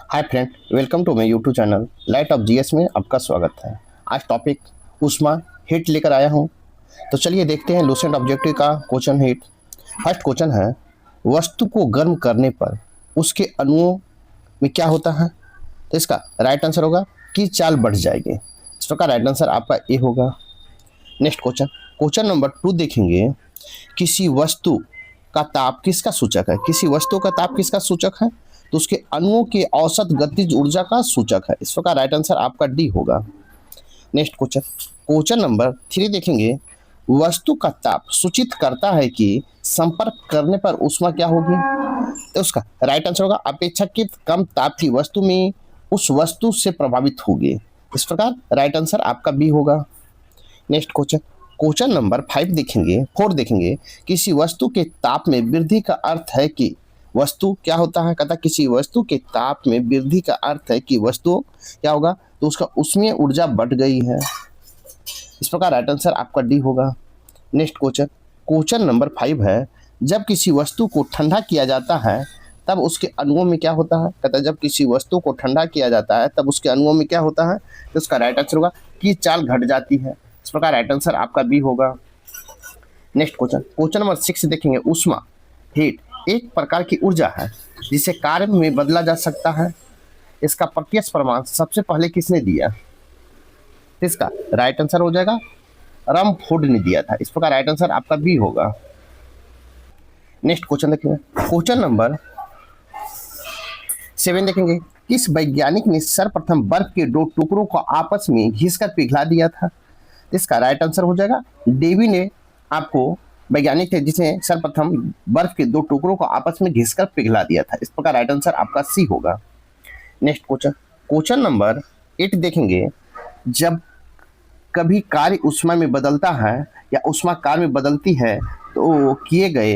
Hi friend, welcome to my YouTube channel light of GS में आपका स्वागत है। आज टॉपिक उष्मा हीट लेकर आया हूँ। तो चलिए देखते हैं लूसेंट ऑब्जेक्टिव का क्वेश्चन हीट। फर्स्ट क्वेश्चन है, वस्तु को गर्म करने पर उसके अणुओं में क्या होता है? तो इसका राइट आंसर होगा कि चाल बढ़ जाएगी। इसका राइट आंसर आपका ए होगा। नेक्स्ट क्वेश्चन, क्वेश्चन नंबर 2 देखेंगे, किसी वस्तु का ताप किसका सूचक है? किसी वस्तु का ताप किसका सूचक है? तो उसके अणुओं के औसत गतिज ऊर्जा का सूचक है। इस प्रकार राइट आंसर आपका डी होगा। नेक्स्ट क्वेश्चन, क्वेश्चन नंबर 3 देखेंगे, वस्तु का ताप सूचित करता है कि संपर्क करने पर ऊष्मा क्या होगी? तो उसका राइट आंसर होगा अपेक्षाकृत कम ताप की वस्तु में उस वस्तु से प्रभावित होगी। इस प्रकार राइट आंसर आपका बी होगा। नेक्स्ट क्वेश्चन, क्वेश्चन नंबर 4 देखेंगे, किसी वस्तु के ताप में वृद्धि का अर्थ है कि वस्तु क्या होता है? कहता किसी वस्तु के ताप में वृद्धि का अर्थ है कि वस्तु क्या होगा? तो उसका उसमें ऊर्जा बढ़ गई है। इस प्रकार राइट आंसर आपका डी होगा। नेक्स्ट क्वेश्चन, क्वेश्चन नंबर 5 है, जब किसी वस्तु को ठंडा किया जाता है तब उसके अणुओं में क्या होता है? कहता है जब किसी वस्तु को ठंडा किया जाता है तब उसके अणुओं में क्या होता है? तो उसका राइट आंसर होगा कि चाल घट जाती है। इस प्रकार राइट आंसर आपका बी होगा। नेक्स्ट क्वेश्चन, क्वेश्चन नंबर 6 देखेंगे, उष्मा हीट एक प्रकार की ऊर्जा है जिसे कार्य में बदला जा सकता है। इसका प्रत्यक्ष प्रमाण सबसे पहले किसने दिया? इसका राइट आंसर हो जाएगा रमफोर्ड ने दिया था। इस प्रकार राइट आंसर आपका बी होगा। नेक्स्ट क्वेश्चन देखेंगे, क्वेश्चन नंबर 7 देखेंगे, किस वैज्ञानिक ने सर्वप्रथम बर्फ के दो टुकड़ों को आपस में घिसकर पिघला दिया था? इसका राइट आंसर हो जाएगा डेवी ने आपको वैज्ञानिक थे जिसने सर्वप्रथम बर्फ के दो टुकड़ों को आपस में घिसकर पिघला दिया था। इस प्रकार राइट आंसर आपका सी होगा। नेक्स्ट क्वेश्चन, क्वेश्चन नंबर 8 देखेंगे, जब कभी कार्य ऊष्मा में बदलता है या ऊष्मा कार्य में बदलती है तो किए गए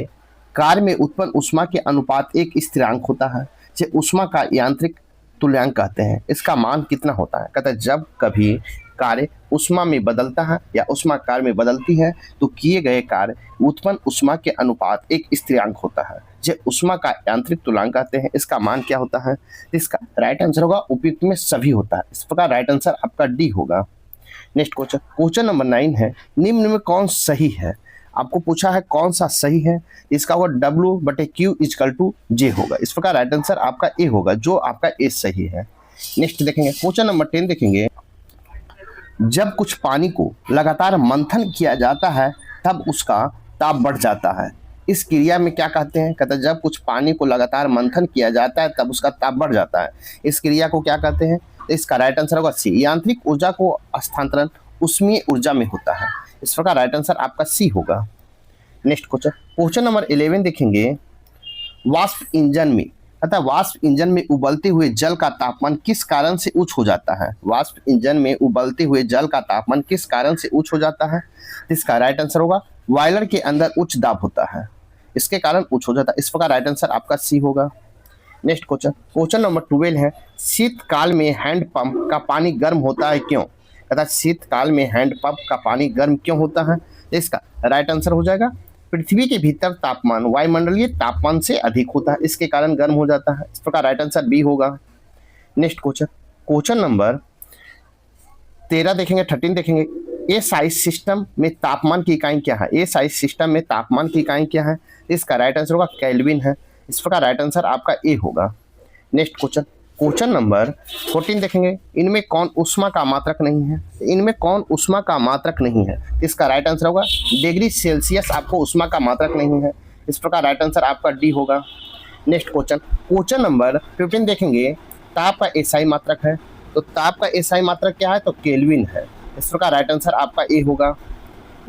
कार्य में उत्पन्न ऊष्मा के अनुपात एक स्थिरांक होता है जिसे ऊष्मा का यांत्रिक तुल्यांक कहते हैं। इसका मान कितना होता है? कहता है जब कभी कार्य ऊष्मा में बदलता है या ऊष्मा कार्य में बदलती है तो किए गए कार्य उत्पन्न ऊष्मा के अनुपात एक स्थिरांक होता है जो ऊष्मा का यांत्रिक तुल्यांक कहते हैं। इसका मान क्या होता है? इसका राइट आंसर होगा उपयुक्त में सभी होता है। इस प्रकार राइट आंसर आपका डी होगा। नेक्स्ट क्वेश्चन, क्वेश्चन नंबर 9 है, निम्न में कौन सही है? आपको पूछा है कौन सा सही है। इसका वो W/Q=J होगा। इस प्रकार राइट आंसर आपका ए होगा, जो आपका ए सही है। नेक्स्ट देखेंगे, क्वेश्चन नंबर 10 देखेंगे, जब कुछ पानी को लगातार मंथन किया जाता है तब उसका ताप बढ़ जाता है। इस क्रिया में क्या कहते हैं? कहते हैं जब कुछ पानी को लगातार मंथन किया जाता है तब उसका ताप बढ़ जाता है। इस क्रिया को क्या कहते हैं? इसका राइट आंसर होगा सी, यांत्रिक ऊर्जा को हस्तांतरण ऊष्मीय ऊर्जा में होता है। इस प्रकार राइट आंसर आपका सी होगा। नेक्स्ट क्वेश्चन, क्वेश्चन नंबर 11 देखेंगे, वाष्प इंजन में अतः वाष्प इंजन में उबलते हुए जल का तापमान किस कारण से उच्च हो जाता है? वाष्प इंजन में उबलते हुए जल का तापमान किस कारण से उच्च हो जाता है? इसका राइट आंसर होगा बॉयलर के अंदर उच्च दाब होता है, इसके कारण उच्च हो जाता है। इस प्रकार राइट आंसर आपका सी होगा। नेक्स्ट क्वेश्चन, क्वेश्चन नंबर 12 है, शीतकाल में हैंडपंप का पानी गर्म होता है क्यों? अर्थात शीतकाल में हैंडपंप का पानी गर्म क्यों होता है? इसका राइट आंसर हो जाएगा पृथ्वी के भीतर तापमान वायुमंडलीय तापमान से अधिक होता है, इसके कारण गर्म हो जाता है। इस प्रकार राइट आंसर बी होगा। नेक्स्ट क्वेश्चन, क्वेश्चन नंबर 13 देखेंगे, 13 देखेंगे, ए साइज सिस्टम में तापमान की इकाई क्या है? ए साइज सिस्टम में तापमान की इकाई क्या है? इसका राइट आंसर होगा केल्विन है। इस प्रकार राइट आंसर आपका ए होगा। नेक्स्ट क्वेश्चन, क्वेश्चन नंबर 14 देखेंगे, इनमें कौन ऊष्मा का मात्रक नहीं है? इनमें कौन ऊष्मा का मात्रक नहीं है? इसका राइट आंसर होगा डिग्री सेल्सियस आपको ऊष्मा का मात्रक नहीं है। इस प्रकार राइट आंसर आपका डी होगा। नेक्स्ट क्वेश्चन, क्वेश्चन नंबर 15 देखेंगे, ताप का एसआई मात्रक है, तो ताप का एसआई मात्रक क्या है? तो केल्विन है। इस प्रकार राइट आंसर आपका ए होगा।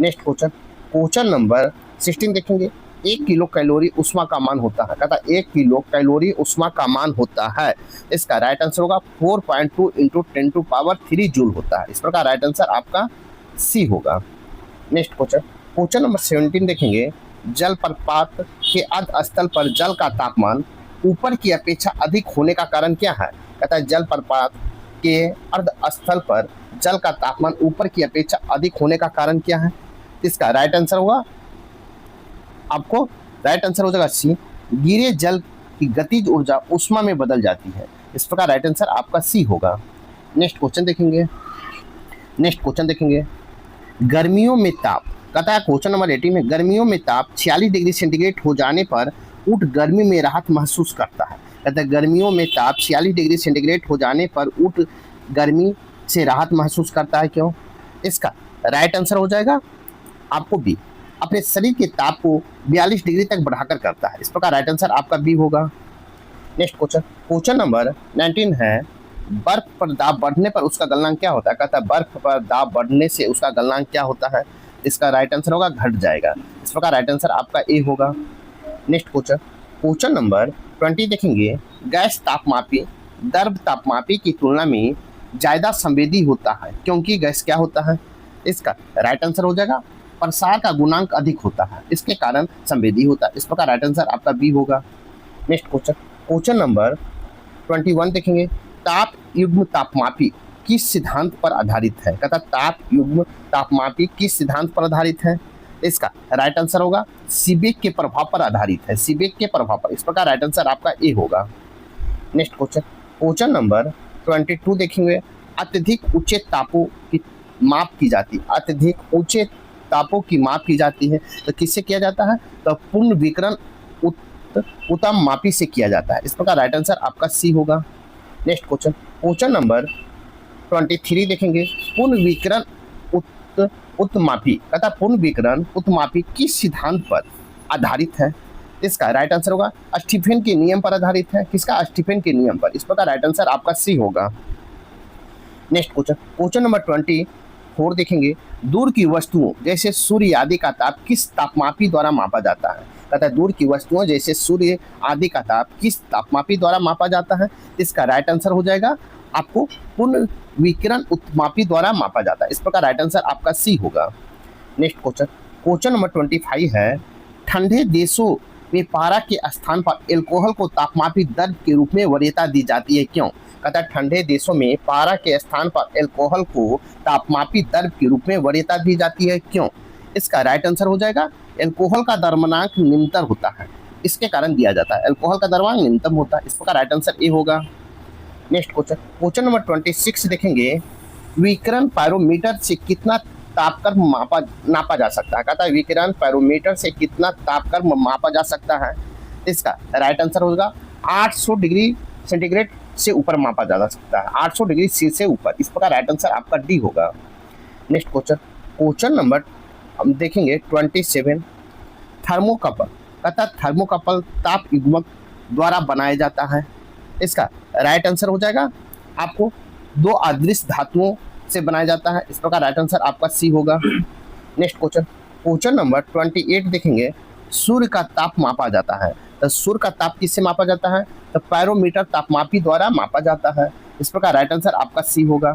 नेक्स्ट क्वेश्चन, क्वेश्चन नंबर 16 देखेंगे, 1 किलो कैलोरी ऊष्मा का मान होता है। कहता 1 किलो कैलोरी ऊष्मा का मान होता है। इसका राइट आंसर होगा 4.2 × 10⁻³ जूल होता है। इस प्रकार राइट आंसर आपका सी होगा। नेक्स्ट क्वेश्चन, क्वेश्चन नंबर 17 देखेंगे, जल प्रपात के अर्ध स्थल पर जल का तापमान ऊपर की अपेक्षा अधिक होने का कारण क्या है? कहता है जल प्रपात के अर्ध स्थल पर जल का तापमान ऊपर की अपेक्षा अधिक होने का कारण क्या है? इसका राइट आंसर होगा आपको राइट आंसर हो जाएगा सी, गिरे जल की गतिज ऊर्जा ऊष्मा में बदल जाती है। इस प्रकार राइट आंसर आपका सी होगा। नेक्स्ट क्वेश्चन देखेंगे, गर्मियों में ताप, कहता है क्वेश्चन नंबर 18 में, गर्मियों में ताप 46 डिग्री सेंटीग्रेड हो जाने पर ऊँट गर्मी में राहत महसूस करता है। कहता है गर्मियों में ताप 46 डिग्री सेंटीग्रेड हो जाने पर ऊँट गर्मी से राहत महसूस करता है, क्यों? इसका राइट आंसर हो जाएगा आपको बी, अपने शरीर के ताप को 42 डिग्री तक बढ़ाकर करता है। इस प्रकार राइट आंसर आपका बी होगा। नेक्स्ट क्वेश्चन नंबर 19 है, बर्फ पर दाब बढ़ने पर उसका गलनांक क्या होता है? कहता है बर्फ पर दाब बढ़ने से उसका गलनांक क्या होता है? इसका राइट आंसर होगा घट जाएगा। इस प्रकार राइट आंसर आपका ए होगा। नेक्स्ट क्वेश्चन नंबर 20 देखेंगे, गैस तापमापी द्रव तापमापी की तुलना में ज़्यादा संवेदी होता है, क्योंकि गैस क्या होता है? इसका राइट आंसर हो जाएगा प्रसार का गुणांक अधिक होता है, इसके कारण संवेदी होता है। इस प्रकार राइट आंसर आपका बी होगा। नेक्स्ट क्वेश्चन नंबर 21 देखेंगे, ताप युग्म तापमापी किस सिद्धांत पर आधारित है? कहता ताप युग्म तापमापी किस सिद्धांत पर आधारित है? इसका राइट आंसर होगा सीबेक के प्रभाव पर आधारित है, सीबेक के प्रभाव पर। इस प्रकार राइट आंसर आपका ए होगा। नेक्स्ट क्वेश्चन नंबर 22 देखेंगे, अत्यधिक ऊंचे तापों की माप की जाती है, अत्यधिक ऊंचे तापों की माप की जाती है तो किससे किया जाता है? तो पूर्ण विकिरण उत्तम मापी से किया जाता है। इस प्रकार राइट आंसर आपका सी होगा। नेक्स्ट क्वेश्चन नंबर 23 देखेंगे, पूर्ण विकिरण उत्तमापी, कहता पूर्ण विकिरण उत्तमापी किस सिद्धांत पर आधारित है? इसका राइट आंसर होगा स्टीफन के नियम पर आधारित है। किसका? स्टीफन के नियम पर। इस प्रकार राइट आंसर आपका सी होगा। नेक्स्ट क्वेश्चन नंबर 24 देखेंगे, दूर की वस्तुओं जैसे सूर्य आदि का ताप किस तापमापी द्वारा मापा जाता है? कहता है दूर की वस्तुओं जैसे सूर्य आदि का ताप किस तापमापी द्वारा मापा जाता है? इसका राइट आंसर हो जाएगा आपको पूर्ण विकिरण उत्तमापी द्वारा मापा जाता है। इस प्रकार राइट आंसर आपका सी होगा। नेक्स्ट क्वेश्चन नंबर 25 है, ठंडे देशों में पारा के स्थान पर एल्कोहल को तापमापी द्रव के रूप में वरीयता दी जाती है, क्यों? कहता है ठंडे देशों में पारा के स्थान पर एल्कोहल को तापमापी द्रव के रूप में वरीयता दी जाती है, क्यों? इसका राइट आंसर हो जाएगा एल्कोहल का द्रव्यमानक निम्नतर होता है, इसके कारण दिया जाता है। एल्कोहल का द्रव्यमानक निम्नतम होता है। इस प्रकार राइट आंसर ए होगा। नेक्स्ट क्वेश्चन नंबर 26 देखेंगे, विकिरण पायरोमीटर से कितना तापक्रम नापा जा सकता है? कहता है विकिरण पायरोमीटर से कितना तापक्रम मापा जा सकता है? इसका राइट आंसर होगा 800 डिग्री सेंटीग्रेड से ऊपर मापा जा सकता है, 800 डिग्री सी से ऊपर। इस प्रकार राइट आंसर आपका डी होगा। नेक्स्ट क्वेश्चन नंबर हम देखेंगे 27, थर्मोकपल, कहता थर्मोकपल ताप युग्मक द्वारा बनाया जाता है। इसका राइट आंसर हो जाएगा आपको दो अदृश्य धातुओं से बनाया जाता है। इस प्रकार राइट आंसर आपका सी होगा। नेक्स्ट क्वेश्चन नंबर 28 देखेंगे, सूर्य का ताप मापा जाता है तो सूर्य का ताप किससे मापा जाता है? तो पायरोमीटर तापमापी द्वारा मापा जाता है। इस प्रकार राइट आंसर आपका सी होगा।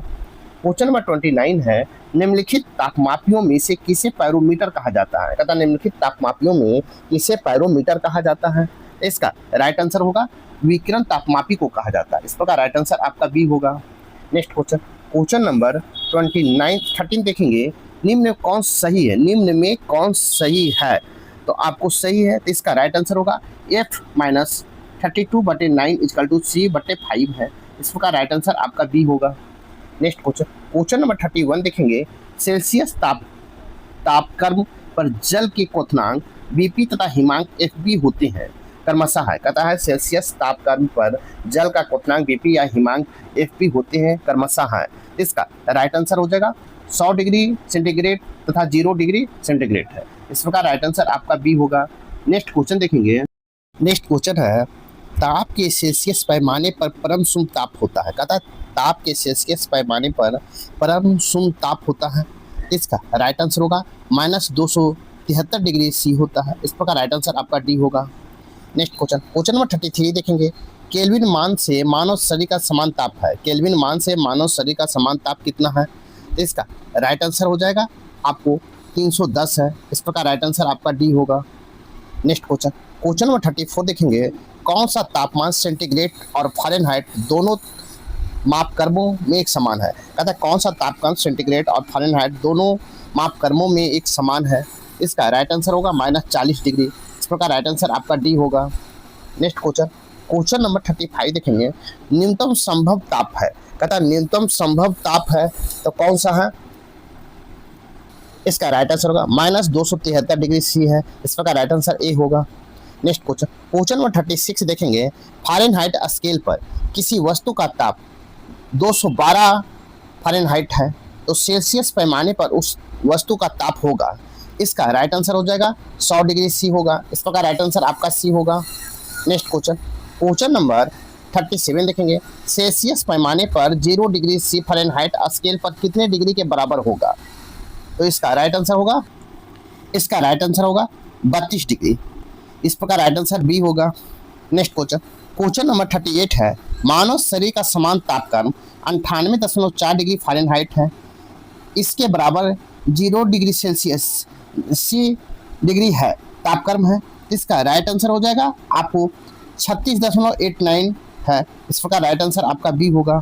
क्वेश्चन नंबर 29 है, निम्नलिखित तापमापियों में से किसे पायरोमीटर कहा जाता है? कहता निम्नलिखित तापमापियों में किसे पायरोमीटर कहा जाता है? इसका राइट आंसर होगा विकिरण तापमापी को कहा जाता है। इस प्रकार राइट आंसर आपका बी होगा। नेक्स्ट क्वेश्चन नंबर 13 देखेंगे, निम्न में कौन सही है? निम्न में कौन सही है? तो आपको सही है तो इसका राइट आंसर होगा f माइनस 32/9 = c/5 है। इस प्रकार राइट आंसर आपका बी होगा। नेक्स्ट क्वेश्चन नंबर 31 देखेंगे, सेल्सियस तापक्रम पर जल के क्वथनांक बीपी तथा हिमांक एफबी होते हैं क्रमशः है। कहता है सेल्सियस तापक्रम पर जल का क्वथनांक बीपी या हिमांक एफबी होते हैं क्रमशः है। इसका राइट आंसर हो जाएगा 100 डिग्री सेंटीग्रेड तथा 0 डिग्री सेंटीग्रेड है। इस प्रकार राइट आंसर आपका बी होगा। नेक्स्ट क्वेश्चन देखेंगे, नेक्स्ट क्वेश्चन है, ताप के सेल्सियस पैमाने पर परम शून्य ताप होता है। कहता है ताप के सेल्सियस पैमाने पर परम शून्य ताप होता है। इसका राइट आंसर होगा -273 डिग्री सी होता है। इस प्रकार राइट आंसर आपका डी होगा। नेक्स्ट क्वेश्चन नंबर 33 देखेंगे, केल्विन मान से मानव शरीर का समान ताप है। केल्विन मान से मानव शरीर का समान ताप कितना है? इसका राइट आंसर हो जाएगा आपको 310 है। इस प्रकार राइट आंसर आपका डी होगा। नेक्स्ट क्वेश्चन नंबर 34 देखेंगे, कौन सा तापमान सेंटीग्रेड और फ़ारेनहाइट दोनों मापक्रमों में एक समान है? कहता है कौन सा तापमान सेंटीग्रेड और फ़ारेनहाइट दोनों मापक्रमों में एक समान है? इसका राइट आंसर होगा -40 डिग्री। इस प्रकार राइट आंसर आपका डी होगा। नेक्स्ट क्वेश्चन नंबर 35 देखेंगे, न्यूनतम संभव ताप है। कहता है न्यूनतम संभव ताप है तो कौन सा है? इसका राइट आंसर होगा -273 डिग्री सी है। इस प्रकार राइट आंसर ए होगा। नेक्स्ट क्वेश्चन, क्वेश्चन नंबर 36 देखेंगे, फ़ारेनहाइट स्केल पर किसी वस्तु का ताप 212 फ़ारेनहाइट है तो सेल्सियस पैमाने पर उस वस्तु का ताप होगा। इसका राइट आंसर हो जाएगा 100 डिग्री सी होगा। इस प्रकार राइट आंसर आपका सी होगा। नेक्स्ट क्वेश्चन, क्वेश्चन नंबर 37 देखेंगे, सेल्सियस पैमाने पर 0 डिग्री सी फ़ारेनहाइट स्केल पर कितने डिग्री के बराबर होगा? तो इसका राइट आंसर होगा 32 डिग्री। इस प्रकार राइट आंसर बी होगा। नेक्स्ट क्वेश्चन, क्वेश्चन नंबर 38 है, मानव शरीर का समान तापक्रम 98.4 डिग्री फ़ारेनहाइट है। इसके बराबर 0 डिग्री सेल्सियस सी डिग्री है तापक्रम है। इसका राइट आंसर हो जाएगा आपको 36.89 है। इस प्रकार राइट आंसर आपका बी होगा।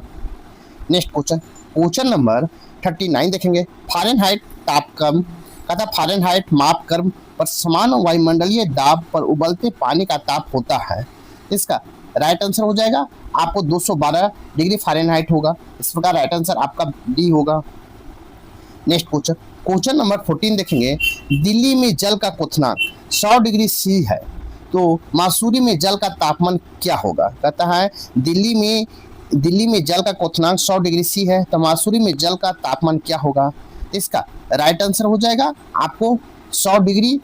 नेक्स्ट क्वेश्चन, क्वेश्चन नंबर 39 देखेंगे, फ़ारेनहाइट तापक्रम कहता फ़ारेनहाइट मापक्रम पर समान वायुमंडलीय दाब पर उबलते पानी का ताप होता है। इसका राइट आंसर हो जाएगा आपको 212 डिग्री फ़ारेनहाइट होगा। इस प्रकार राइट आंसर आपका डी होगा। नेक्स्ट क्वेश्चन, क्वेश्चन नंबर 14 देखेंगे, दिल्ली में जल का क्वथनांक 100 डिग्री सी है तो मासूरी में जल का तापमान क्या होगा? कहता है दिल्ली में जल का क्वथनांक 100 डिग्री सी है तो मासूरी में जल का तापमान क्या होगा? इसका राइट आंसर हो जाएगा आपको 100 डिग्री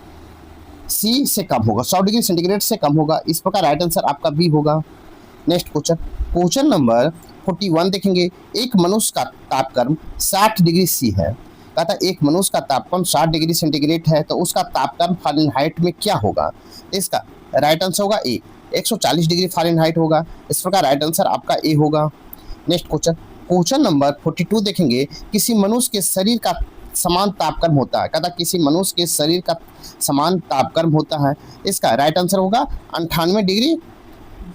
सी से कम होगा, 100 डिग्री सेंटीग्रेड से कम होगा। इस प्रकार राइट आंसर आपका बी होगा। नेक्स्ट क्वेश्चन, क्वेश्चन नंबर 41 देखेंगे, एक मनुष्य का तापक्रम 60 डिग्री सी है। कहता है एक मनुष्य का तापक्रम 60 डिग्री सेंटीग्रेड है तो उसका तापक्रम फ़ारेनहाइट में क्या होगा? इसका राइट आंसर होगा ए, 140 डिग्री फ़ारेनहाइट होगा। इस प्रकार राइट आंसर आपका ए होगा। नेक्स्ट क्वेश्चन, क्वेश्चन नंबर 42 देखेंगे, किसी मनुष्य के शरीर का समान तापक्रम होता है। कहता किसी मनुष्य के शरीर का समान तापक्रम होता है। इसका राइट आंसर होगा 98 डिग्री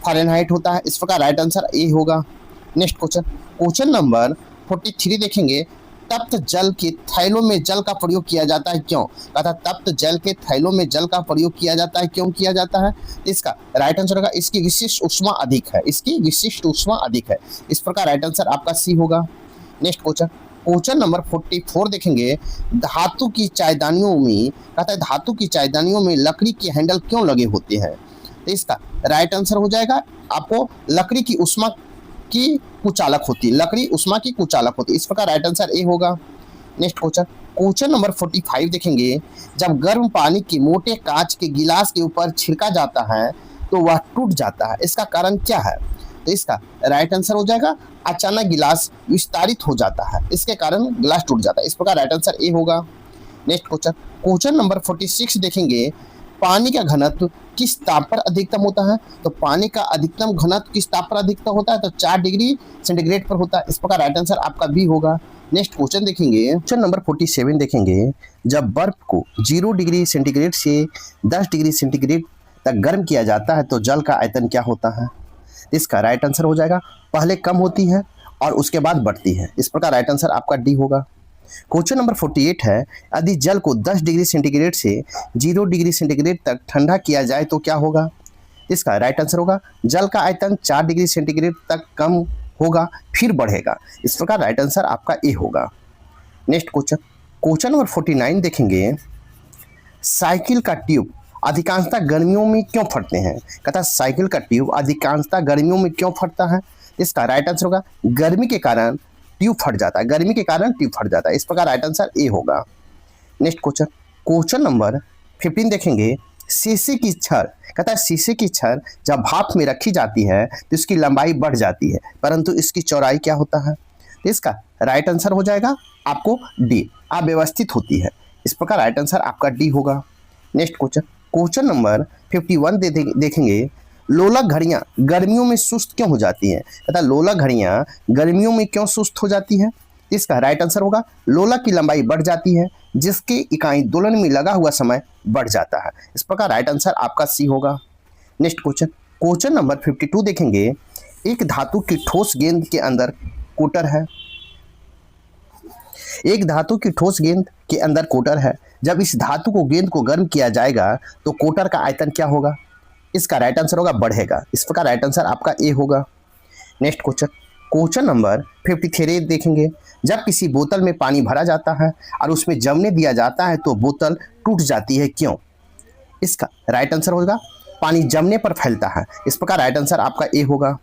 फ़ारेनहाइट होता है। इस प्रकार राइट आंसर ए होगा। नेक्स्ट क्वेश्चन, क्वेश्चन नंबर 43 देखेंगे, तप्त जल के थैलों में जल का प्रयोग किया जाता है क्यों? कहता तप्त जल के थैलों में जल का प्रयोग किया जाता है, क्यों किया जाता है? इसका राइट आंसर होगा इसकी विशिष्ट ऊष्मा अधिक है। इसकी विशिष्ट ऊष्मा अधिक है। इस प्रकार राइट आंसर आपका सी होगा। नेक्स्ट क्वेश्चन, क्वेश्चन नंबर 44 देखेंगे, धातु की चायदानियों में कहता है धातु की चायदानियों में लकड़ी के हैंडल क्यों लगे होते हैं? तो इसका राइट आंसर हो जाएगा आपको लकड़ी की ऊष्मा की कुचालक होती है। लकड़ी ऊष्मा की कुचालक होती है। इस प्रकार राइट आंसर ए होगा। नेक्स्ट क्वेश्चन, क्वेश्चन नंबर 45 देखेंगे, जब गर्म पानी के मोटे कांच के गिलास के ऊपर छिड़का जाता है तो वह टूट जाता है। इसका कारण क्या है? तो इसका राइट आंसर हो जाएगा अचानक गिलास विस्तारित हो जाता है, इसके कारण गिलास टूट जाता है। इस प्रकार राइट आंसर ए होगा। नेक्स्ट क्वेश्चन, क्वेश्चन नंबर 46 देखेंगे, पानी का घनत्व किस ताप पर अधिकतम होता है? तो पानी का अधिकतम घनत्व किस ताप पर अधिकतम होता है? तो 4 डिग्री सेंटीग्रेड पर होता है। इस प्रकार राइट आंसर आपका बी होगा। नेक्स्ट क्वेश्चन देखेंगे, क्वेश्चन नंबर 47 देखेंगे, जब बर्फ को 0 डिग्री सेंटीग्रेड से 10 डिग्री सेंटीग्रेड तक गर्म किया जाता है तो जल का आयतन क्या होता है? इसका राइट आंसर हो जाएगा पहले कम होती है और उसके बाद बढ़ती है। इस प्रकार राइट आंसर आपका डी होगा। क्वेश्चन नंबर 48 है, यदि जल को 10 डिग्री सेंटीग्रेड से 0 डिग्री सेंटीग्रेड तक ठंडा किया जाए तो क्या होगा? इसका राइट आंसर होगा जल का आयतन 4 डिग्री सेंटीग्रेड तक कम होगा फिर बढ़ेगा। इस प्रकार राइट आंसर आपका ए होगा। नेक्स्ट क्वेश्चन, क्वेश्चन नंबर 49 देखेंगे, साइकिल का ट्यूब अधिकांशतः गर्मियों में क्यों फटते हैं? कहता है साइकिल का ट्यूब अधिकांशतः गर्मियों में क्यों फटता है? इसका राइट आंसर होगा गर्मी के कारण ट्यूब फट जाता है। गर्मी के कारण ट्यूब फट जाता है। इस प्रकार राइट आंसर ए होगा। नेक्स्ट क्वेश्चन, क्वेश्चन नंबर 15 देखेंगे, शीशे की छड़ कहता है शीशे की छड़ जब भाप में रखी जाती है तो इसकी लंबाई बढ़ जाती है परंतु इसकी चौड़ाई क्या होता है? तो इसका राइट आंसर हो जाएगा आपको डी, अव्यवस्थित होती है। इस प्रकार राइट आंसर आपका डी होगा। नेक्स्ट क्वेश्चन, क्वेश्चन नंबर 51 देखेंगे, लोलक घड़ियां गर्मियों में सुस्त क्यों हो जाती हैं? कहता लोलक घड़ियां गर्मियों में क्यों सुस्त हो जाती हैं? इसका राइट आंसर होगा लोलक की लंबाई बढ़ जाती है जिसके इकाई दोलन में लगा हुआ समय बढ़ जाता है। इस प्रकार राइट आंसर आपका सी होगा। नेक्स्ट क्वेश्चन, क्वेश्चन नंबर 52 देखेंगे, एक धातु की ठोस गेंद के अंदर कोटर है। एक धातु की ठोस गेंद के अंदर कोटर है। जब इस धातु को गेंद को गर्म किया जाएगा तो कोटर का आयतन क्या होगा? इसका राइट आंसर होगा बढ़ेगा। इस प्रकार राइट आंसर आपका ए होगा। नेक्स्ट क्वेश्चन, क्वेश्चन नंबर 53 देखेंगे। जब किसी बोतल में पानी भरा जाता है और उसमें जमने दिया जाता है तो बोतल टूट जाती है, क्यों? इसका राइट आंसर होगा पानी जमने पर फैलता है। इस प्रकार राइट आंसर आपका ए होगा।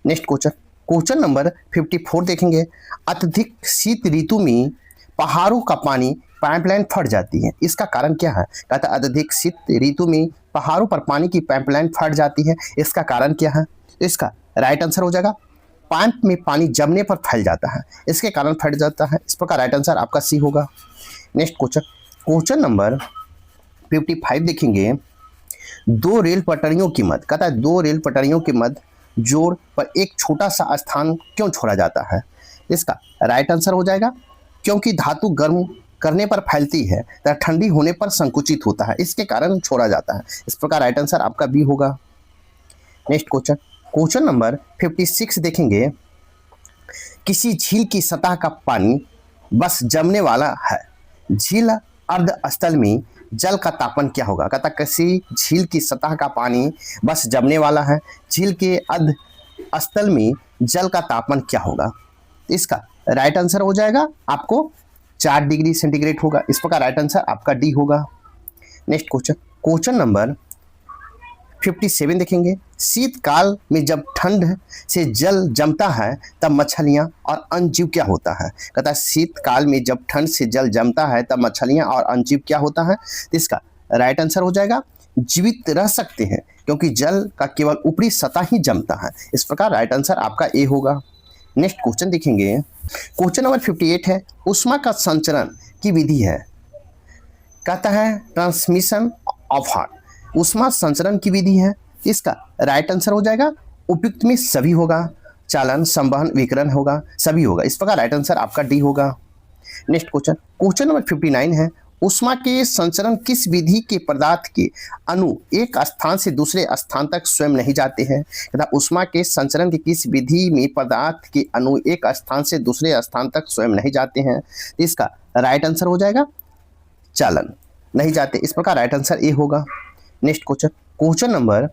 नेक्स्ट क्वेश्चन, क्वेश्चन नंबर 54 देखेंगे। अत्यधिक शीत ऋतु में पहाड़ों का पानी पाइपलाइन फट जाती है, इसका कारण क्या है? कहता है अत्यधिक शीत ऋतु में पहाड़ों पर पानी की पाइपलाइन फट जाती है, इसका कारण क्या है? तो इसका राइट आंसर हो जाएगा पाइप में पानी जमने पर फैल जाता है, इसके कारण फट जाता है। इस प्रकार राइट आंसर आपका सी होगा। नेक्स्ट क्वेश्चन, क्वेश्चन नंबर 55 देखेंगे। दो रेल पटरियों की मध्य, कहता है दो रेल पटरियों के मध्य जोड़ पर एक छोटा सा स्थान क्यों छोड़ा जाता है? इसका राइट आंसर हो जाएगा क्योंकि धातु गर्म करने पर फैलती है तथा ठंडी होने पर संकुचित होता है, इसके कारण छोड़ा जाता है। इस प्रकार राइट आंसर आपका बी होगा। नेक्स्ट क्वेश्चन, क्वेश्चन नंबर 56 देखेंगे। किसी झील की सतह का पानी बस जमने वाला है, झील अर्ध स्थल में जल का तापमान क्या होगा? कहता किसी झील की सतह का पानी बस जमने वाला है, झील के अर्ध स्थल में जल का तापमान क्या होगा? इसका राइट आंसर हो जाएगा आपको 4 डिग्री सेंटीग्रेड होगा। इस प्रकार राइट आंसर आपका डी होगा। नेक्स्ट क्वेश्चन, क्वेश्चन नंबर 57 देखेंगे। शीतकाल में जब ठंड से जल जमता है तब मछलियां और अन्य जीव क्या होता है? कहता है शीतकाल में जब ठंड से जल जमता है तब मछलियां और अन्य जीव क्या होता है? तो इसका राइट आंसर हो जाएगा जीवित रह सकते हैं, क्योंकि जल का केवल ऊपरी सतह ही जमता है। इस प्रकार राइट आंसर आपका ए होगा। नेक्स्ट क्वेश्चन देखेंगे। क्वेश्चन नंबर 58 है। ऊष्मा का संचरण की विधि है, कहता है ट्रांसमिशन ऑफ हार्ट, ऊष्मा संचरण की विधि है। इसका राइट आंसर हो जाएगा उपयुक्त में सभी होगा, चालन, संवहन, विकिरण होगा, सभी होगा। इस प्रकार राइट आंसर आपका डी होगा। नेक्स्ट क्वेश्चन, क्वेश्चन नंबर 59 है। ऊष्मा के संचरण किस विधि के पदार्थ के अणु एक स्थान से दूसरे स्थान तक स्वयं नहीं जाते हैं? तथा ऊष्मा के संचरण की किस विधि में पदार्थ के अणु एक स्थान से दूसरे स्थान तक स्वयं नहीं जाते हैं? इसका राइट आंसर हो जाएगा चालन, नहीं जाते। इस प्रकार राइट आंसर ए होगा। नेक्स्ट क्वेश्चन, क्वेश्चन नंबर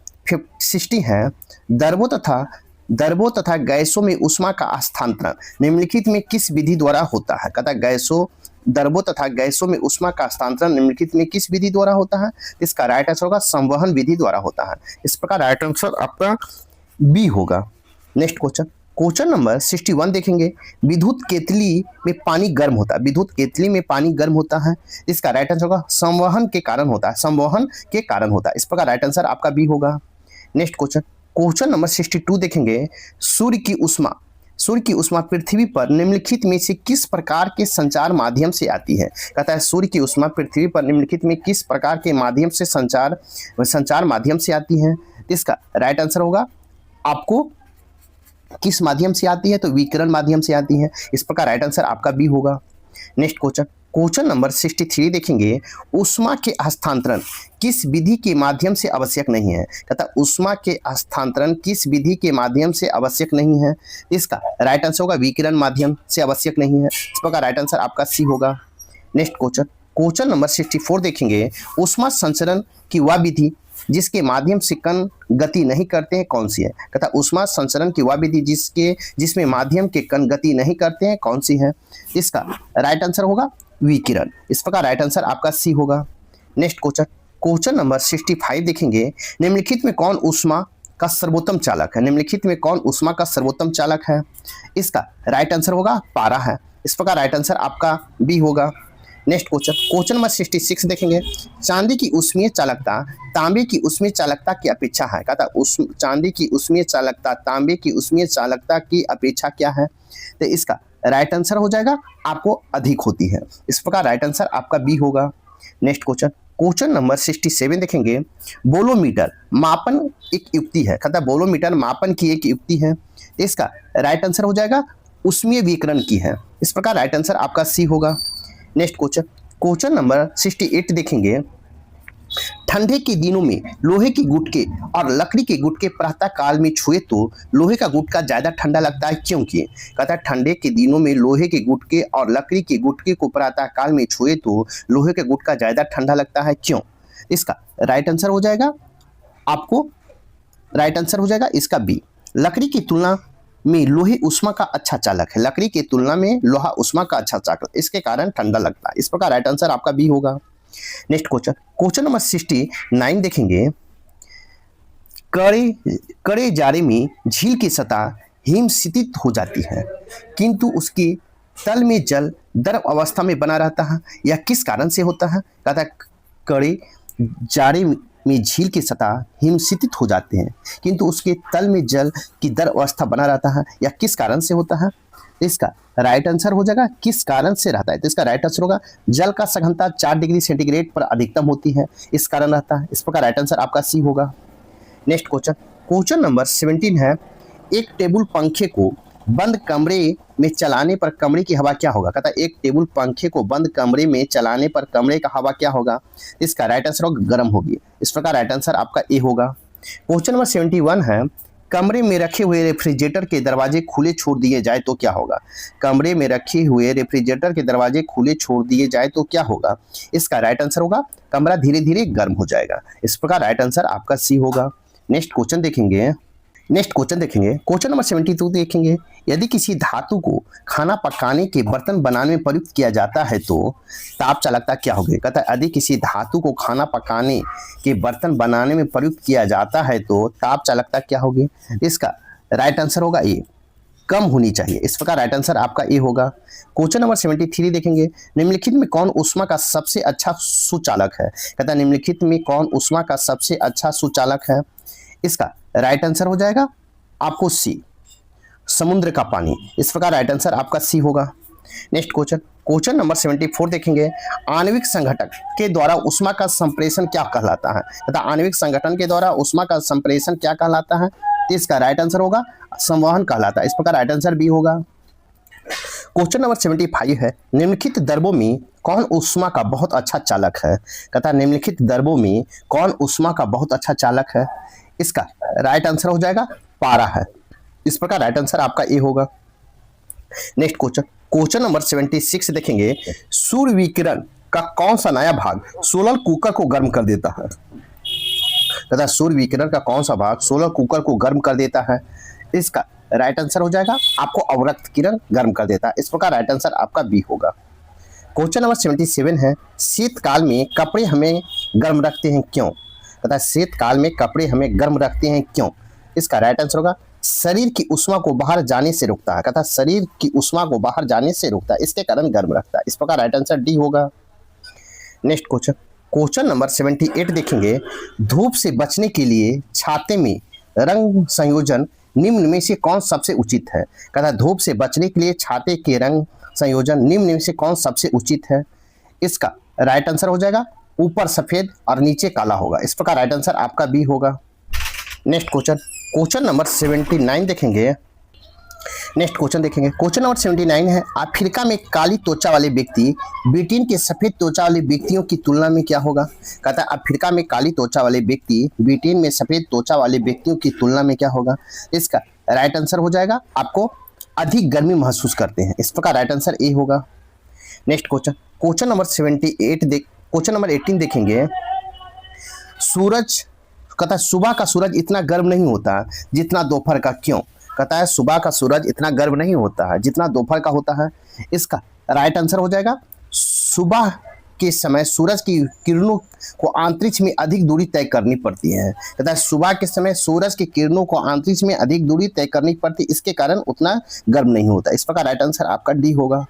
60 है। द्रवों तथा गैसों में ऊष्मा का हस्तांतरण निम्नलिखित में किस विधि द्वारा होता है? कहता है द्रवों तथा गैसों में ऊष्मा का हस्तांतरण निम्नलिखित में किस विधि द्वारा होता है? इसका राइट आंसर होगा संवहन विधि द्वारा होता है। इस प्रकार राइट आंसर आपका बी होगा। नेक्स्ट क्वेश्चन, क्वेश्चन नंबर 61 देखेंगे। विद्युत केतली में पानी गर्म होता है, विद्युत केतली में पानी गर्म होता है, इसका राइट आंसर होगा संवहन के कारण होता है, संवहन के कारण होता है। इस प्रकार राइट आंसर आपका बी होगा। नेक्स्ट क्वेश्चन, क्वेश्चन नंबर 62 देखेंगे। सूर्य की ऊष्मा पृथ्वी पर निम्नलिखित में से किस प्रकार के संचार माध्यम से आती है? कहता है सूर्य की ऊष्मा पृथ्वी पर निम्नलिखित में किस प्रकार के माध्यम से संचार माध्यम से आती है? इसका राइट आंसर होगा आपको किस माध्यम से आती है? तो विकिरण माध्यम से आती है। इस प्रकार राइट आंसर आपका बी होगा। नेक्स्ट क्वेश्चन, क्वेश्चन नंबर 63 देखेंगे। ऊष्मा के हस्तांतरण किस विधि के माध्यम से आवश्यक नहीं है? कहता ऊष्मा के हस्तांतरण किस विधि के माध्यम से आवश्यक नहीं है? इसका राइट आंसर होगा विकिरण माध्यम से आवश्यक नहीं है। इस प्रकार राइट आंसर आपका सी होगा। नेक्स्ट क्वेश्चन, क्वेश्चन नंबर 64 देखेंगे। ऊष्मा संचरण की वह विधि जिसके माध्यम से कण गति नहीं करते हैं, कौन सी है? कहता ऊष्मा संचरण की वह विधि जिसमें माध्यम के कण गति नहीं करते हैं, कौन सी है? इसका राइट आंसर होगा विकिरण। इस प्रकार राइट आंसर आपका सी होगा। नेक्स्ट क्वेश्चन, क्वेश्चन नंबर 65 देखेंगे। निम्नलिखित में कौन ऊष्मा का सर्वोत्तम चालक है? निम्नलिखित में कौन ऊष्मा का सर्वोत्तम चालक है? इसका राइट आंसर होगा पारा है। इस प्रकार राइट आंसर आपका बी होगा। नेक्स्ट क्वेश्चन, क्वेश्चन नंबर 66 देखेंगे। चांदी की ऊष्मीय चालकता तांबे की ऊष्मीय चालकता की अपेक्षा है। कहता चांदी की ऊष्मीय चालकता तांबे की ऊष्मीय चालकता की अपेक्षा क्या है? तो इसका राइट आंसर हो जाएगा आपको अधिक होती है। इस प्रकार राइट आंसर आपका बी होगा। नेक्स्ट क्वेश्चन, क्वेश्चन नंबर 67 देखेंगे। बोलोमीटर मापन एक युक्ति है। कहता बोलोमीटर मापन की एक युक्ति है। इसका राइट आंसर हो जाएगा ऊष्मीय विकिरण की है। इस प्रकार राइट आंसर आपका सी होगा। नेक्स्ट क्वेश्चन, क्वेश्चन नंबर 68 देखेंगे। ठंडे के दिनों में लोहे के गुटके और लकड़ी के गुटके प्रातः काल में छुए तो लोहे का गुटका ज्यादा ठंडा लगता है, क्योंकि? कहता है ठंडे के दिनों में लोहे के गुटके और लकड़ी के गुटके को प्रातः काल में छुए तो लोहे का गुटका ज्यादा ठंडा लगता है, क्यों? इसका राइट आंसर हो जाएगा आपको राइट आंसर हो जाएगा इसका बी। लकड़ी की तुलना में लोहे उष्मा का अच्छा चालक है। लकड़ी की तुलना में लोहा उष्मा का अच्छा चालक, इसके कारण ठंडा लगता है। इस प्रकार राइट आंसर आपका बी होगा। नेक्स्ट क्वेश्चन, क्वेश्चन नंबर 69 देखेंगे। कड़े कड़े जाड़े में झील की सतह हिमशीतित हो जाती है, किंतु उसके तल में जल द्रव अवस्था में बना रहता है। यह किस कारण से होता है? कहता है कड़े जाड़े में झील की सतह हिमशीतित हो जाते हैं, किंतु उसके तल में जल की द्रव अवस्था बना रहता है। यह किस कारण से होता है? इसका राइट आंसर हो जाएगा किस कारण से रहता है, तो इसका राइट आंसर होगा जल का सघनता 4 डिग्री सेंटीग्रेड पर अधिकतम होती है, इस कारण रहता है। इस प्रकार राइट आंसर आपका सी होगा। नेक्स्ट क्वेश्चन, क्वेश्चन नंबर 17 है। एक टेबल पंखे को बंद कमरे में चलाने पर कमरे की हवा क्या होगा? कहता है एक टेबल पंखे को बंद कमरे में चलाने पर कमरे का हवा क्या होगा? इसका राइट आंसर होगा गर्म होगी। इस प्रकार राइट आंसर आपका ए होगा। क्वेश्चन नंबर 71 है। कमरे में रखे हुए रेफ्रिजरेटर के दरवाजे खुले छोड़ दिए जाए तो क्या होगा? कमरे में रखे हुए रेफ्रिजरेटर के दरवाजे खुले छोड़ दिए जाए तो क्या होगा? इसका राइट आंसर होगा कमरा धीरे धीरे गर्म हो जाएगा। इस प्रकार राइट आंसर आपका सी होगा। नेक्स्ट क्वेश्चन देखेंगे। क्वेश्चन नंबर 72 देखेंगे। यदि किसी धातु को खाना पकाने के बर्तन बनाने में प्रयुक्त किया जाता है तो ताप चालकता क्या होगी? कहता है यदि किसी धातु को खाना पकाने के बर्तन बनाने में प्रयुक्त किया जाता है तो ताप चालकता क्या होगी? इसका राइट आंसर होगा ए, कम होनी चाहिए। इस प्रकार राइट आंसर आपका ए होगा। क्वेश्चन नंबर 73 देखेंगे। निम्नलिखित में कौन ऊष्मा का सबसे अच्छा सुचालक है? कहता है निम्नलिखित में कौन ऊष्मा का सबसे अच्छा सुचालक है? इसका राइट आंसर हो जाएगा आपको सी, समुद्र का पानी। इस प्रकार राइट आंसर आपका सी होगा। नेक्स्ट क्वेश्चन नंबर 74 देखेंगे। आणविक संघटक के द्वारा ऊष्मा का संप्रेषण क्या कहलाता है? तथा आणविक संगठन के द्वारा ऊष्मा का संप्रेषण क्या कहलाता है? तो इसका राइट आंसर होगा संवहन कहलाता है। इस प्रकार राइट आंसर बी होगा। क्वेश्चन नंबर 75 है। निम्नलिखित द्रवों में कौन ऊष्मा का बहुत अच्छा चालक है? कहता निम्नलिखित द्रवों में कौन ऊष्मा का बहुत अच्छा चालक है? इसका राइट आंसर हो जाएगा पारा है। इस प्रकार राइट आंसर आपका ए होगा। नेक्स्ट क्वेश्चन नंबर 76 देखेंगे। सूर्य विकिरण का कौन सा नया भाग सोलर कुकर को गर्म कर देता है? तथा सूर्य विकिरण का कौन सा भाग सोलर कुकर को गर्म कर देता है? इसका राइट आंसर हो जाएगा आपको अवरक्त किरण गर्म कर देता है। इस प्रकार राइट आंसर आपका बी होगा। क्वेश्चन नंबर 77 है। शीतकाल में कपड़े हमें गर्म रखते हैं क्यों? तथा शीतकाल में कपड़े हमें गर्म रखते हैं क्यों? इसका राइट आंसर होगा शरीर की ऊष्मा को बाहर जाने से रोकता है। कहता शरीर की ऊष्मा को बाहर जाने से रोकता है, इसके कारण गर्म रखता है। इस प्रकार राइट आंसर डी होगा। नेक्स्ट क्वेश्चन नंबर 78 देखेंगे। धूप से बचने के लिए छाते में रंग संयोजन निम्न में से कौन सबसे उचित है? कहता धूप से बचने के लिए छाते के रंग संयोजन निम्न में से कौन सबसे उचित है? इसका राइट आंसर हो जाएगा ऊपर सफेद और नीचे काला होगा। इस प्रकार राइट आंसर आपका बी होगा। नेक्स्ट क्वेश्चन नंबर 79 देखेंगे। क्वेश्चन नंबर 79 है। अफ्रीका में काली त्वचा वाले व्यक्ति ब्रिटेन के सफेद त्वचा वाले व्यक्तियों की तुलना में क्या होगा? कहता है अफ्रीका में काली त्वचा वाले व्यक्ति ब्रिटेन में सफेद त्वचा वाले व्यक्तियों की तुलना में क्या होगा? इसका राइट आंसर हो जाएगा आपको अधिक गर्मी महसूस करते हैं। इस प्रकार राइट आंसर ए होगा। नेक्स्ट क्वेश्चन नंबर 18 देखेंगे। सूरज कहता है सुबह का सूरज इतना गर्म नहीं होता जितना दोपहर का, क्यों? कहता है सुबह का सूरज इतना गर्म नहीं होता है जितना दोपहर का होता है। इसका राइट आंसर हो जाएगा सुबह के समय सूरज की किरणों को अंतरिक्ष में अधिक दूरी तय करनी पड़ती है। कहता है सुबह के समय सूरज की किरणों को अंतरिक्ष में अधिक दूरी तय करनी पड़ती है, इसके कारण उतना गर्म नहीं होता। इस प्रकार राइट आंसर आपका डी होगा।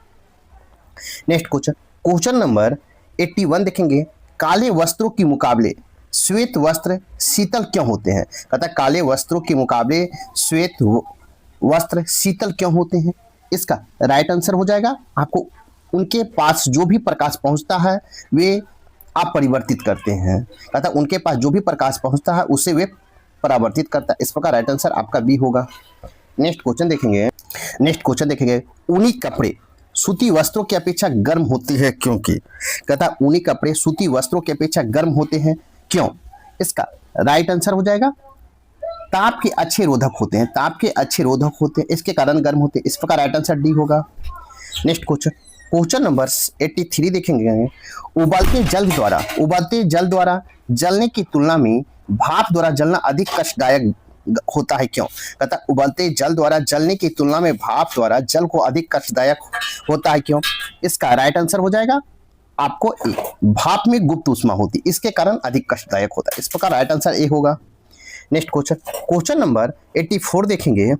नेक्स्ट क्वेश्चन नंबर 81 देखेंगे। काले वस्त्रों के मुकाबले श्वेत वस्त्र शीतल क्यों होते हैं? कहता है काले वस्त्रों के मुकाबले श्वेत वस्त्र शीतल क्यों होते हैं? इसका राइट आंसर हो जाएगा आपको उनके पास जो भी प्रकाश पहुंचता है वे अपरिवर्तित करते हैं। कहता है उनके पास जो भी प्रकाश पहुंचता है उसे वे परावर्तित करता है। इस प्रकार राइट आंसर आपका बी होगा। नेक्स्ट क्वेश्चन देखेंगे। ऊनी कपड़े सूती वस्त्रों की अपेक्षा गर्म होते हैं क्योंकि? कहता है ऊनी कपड़े सूती वस्त्रों की अपेक्षा गर्म होते हैं क्यों? इसका राइट आंसर हो जाएगा ताप के अच्छे रोधक होते हैं, इसके कारण गर्म होते हैं। इस प्रकार राइट आंसर डी होगा। नेक्स्ट क्वेश्चन नंबर 83 देखेंगे। उबलते जल द्वारा जलने की तुलना में भाप द्वारा जलना अधिक कष्टदायक होता है क्यों? कहता है उबलते जल द्वारा जलने की तुलना में भाप द्वारा जल को अधिक कष्टदायक होता है क्यों? इसका राइट आंसर हो जाएगा आपको ए, भाप में गुप्त ऊष्मा होती, इसके कारण अधिक कष्टदायक होता है। इस प्रकार राइट आंसर ए होगा। नेक्स्ट क्वेश्चन नंबर 84 देखेंगे।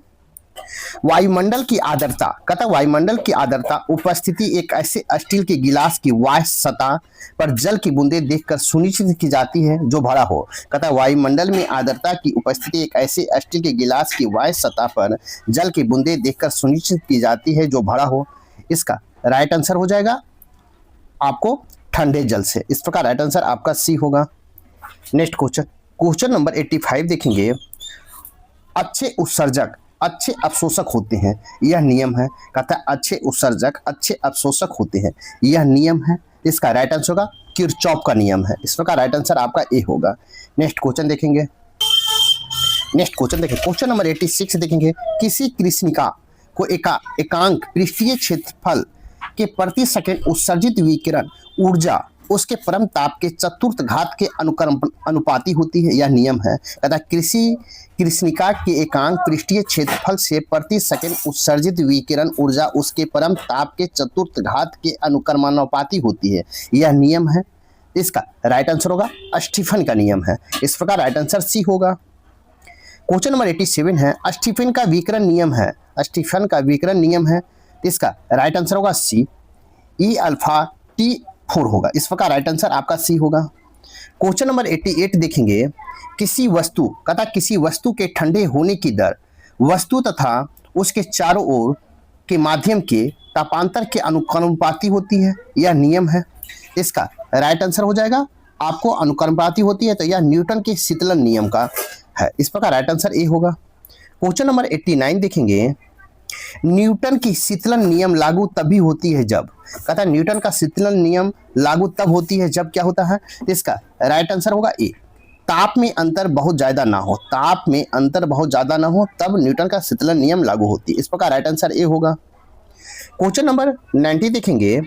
वायुमंडल की आर्द्रता, कहता वायुमंडल की आर्द्रता उपस्थिति एक ऐसे स्टील के गिलास की बाह्य सतह पर जल की बूंदें देखकर सुनिश्चित की जाती है जो भरा हो। कहता वायुमंडल में आर्द्रता की उपस्थिति एक ऐसे स्टील के गिलास की बाह्य सतह पर जल की बूंदें देखकर सुनिश्चित की जाती है जो भरा हो। इसका राइट आंसर हो जाएगा आपको ठंडे जल से। इस प्रकार राइट आंसर आपका सी होगा। नेक्स्ट क्वेश्चन नंबर 85 देखेंगे। अच्छे उत्सर्जक अच्छे अवशोषक होते हैं, यह नियम है। कहता है अच्छे उत्सर्जक अच्छे अवशोषक होते हैं, यह नियम है। इसका राइट आंसर होगा किरचॉफ का नियम है। इस प्रकार राइट आंसर आपका ए होगा। नेक्स्ट क्वेश्चन देखेंगे। क्वेश्चन नंबर 86 देखेंगे। किसी कृष्णिका को एकांक पृष्ठीय क्षेत्रफल के प्रति सेकंड उत्सर्जित विकिरण ऊर्जा उसके परम ताप के चतुर्थ घात के अनुपाती होती है, यह नियम है। कहता है कृष्णिका के एकांक पृष्ठीय क्षेत्रफल से प्रति सेकंड उत्सर्जित विकिरण ऊर्जा उसके परम ताप के चतुर्थ घात के अनुक्रमानुपाती होती है, यह नियम है। इसका राइट आंसर होगा स्टीफन का नियम है। इस प्रकार राइट आंसर सी होगा। क्वेश्चन नंबर 87 है। स्टीफन का विकिरण नियम है। इसका राइट आंसर होगा सी, ई अल्फा टी 4 होगा। इस प्रकार राइट आंसर आपका सी होगा। क्वेश्चन नंबर 88 देखेंगे। किसी वस्तु के ठंडे होने की दर वस्तु तथा उसके चारों ओर के माध्यम के तापांतर के अनुक्रमानुपाती होती है, यह नियम है। इसका राइट आंसर हो जाएगा आपको अनुक्रमानुपाती होती है, तो यह न्यूटन के शीतलन नियम का है। इस प्रकार राइट आंसर ए होगा। क्वेश्चन नंबर 89 देखेंगे। न्यूटन की शीतलन नियम लागू तभी होती है जब, कहता है न्यूटन का शीतलन नियम लागू तब होती है जब क्या होता है। इसका राइट आंसर होगा ए, ताप में अंतर बहुत ज्यादा ना हो, तब न्यूटन का शीतलन नियम लागू होती है। इस प्रकार राइट आंसर ए होगा। क्वेश्चन नंबर 90 देखेंगे।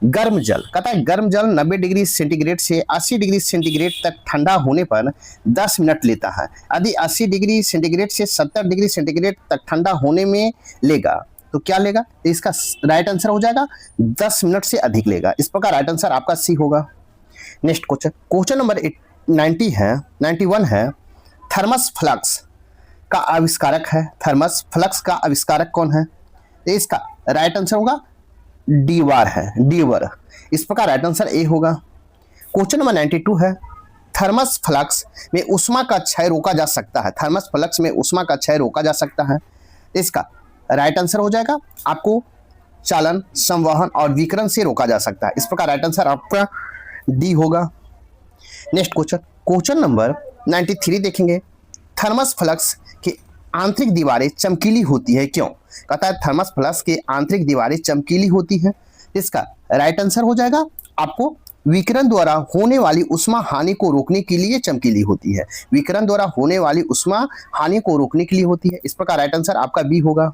गर्म जल, कहता है गर्म जल 90 डिग्री सेंटीग्रेड से 80 डिग्री सेंटीग्रेड तक ठंडा होने पर 10 मिनट लेता है। यदि 80 डिग्री सेंटीग्रेड से 70 डिग्री सेंटीग्रेड तक ठंडा होने में लेगा तो क्या लेगा? तो इसका राइट आंसर हो जाएगा 10 मिनट से अधिक लेगा। इस प्रकार राइट आंसर आपका सी होगा। नेक्स्ट क्वेश्चन नंबर 91 है। थर्मस फ्लक्स का आविष्कारक कौन है? तो इसका राइट आंसर होगा डीवर। इस प्रकार राइट आंसर ए होगा। क्वेश्चन नंबर 92 है। थर्मस फ्लक्स में ऊष्मा का क्षय रोका जा सकता है। इसका राइट आंसर हो जाएगा आपको चालन, संवहन और विकिरण से रोका जा सकता है। इस प्रकार राइट आंसर आपका डी होगा। नेक्स्ट क्वेश्चन नंबर 93 देखेंगे। थर्मस फ्लक्स की आंतरिक दीवारें चमकीली होती है क्यों? कहता है थर्मस फ्लक्स की आंतरिक दीवारें चमकीली होती है। इसका राइट आंसर हो जाएगा आपको विकिरण द्वारा होने वाली उष्मा हानि को रोकने के लिए चमकीली होती है। इस प्रकार राइट आंसर आपका बी होगा।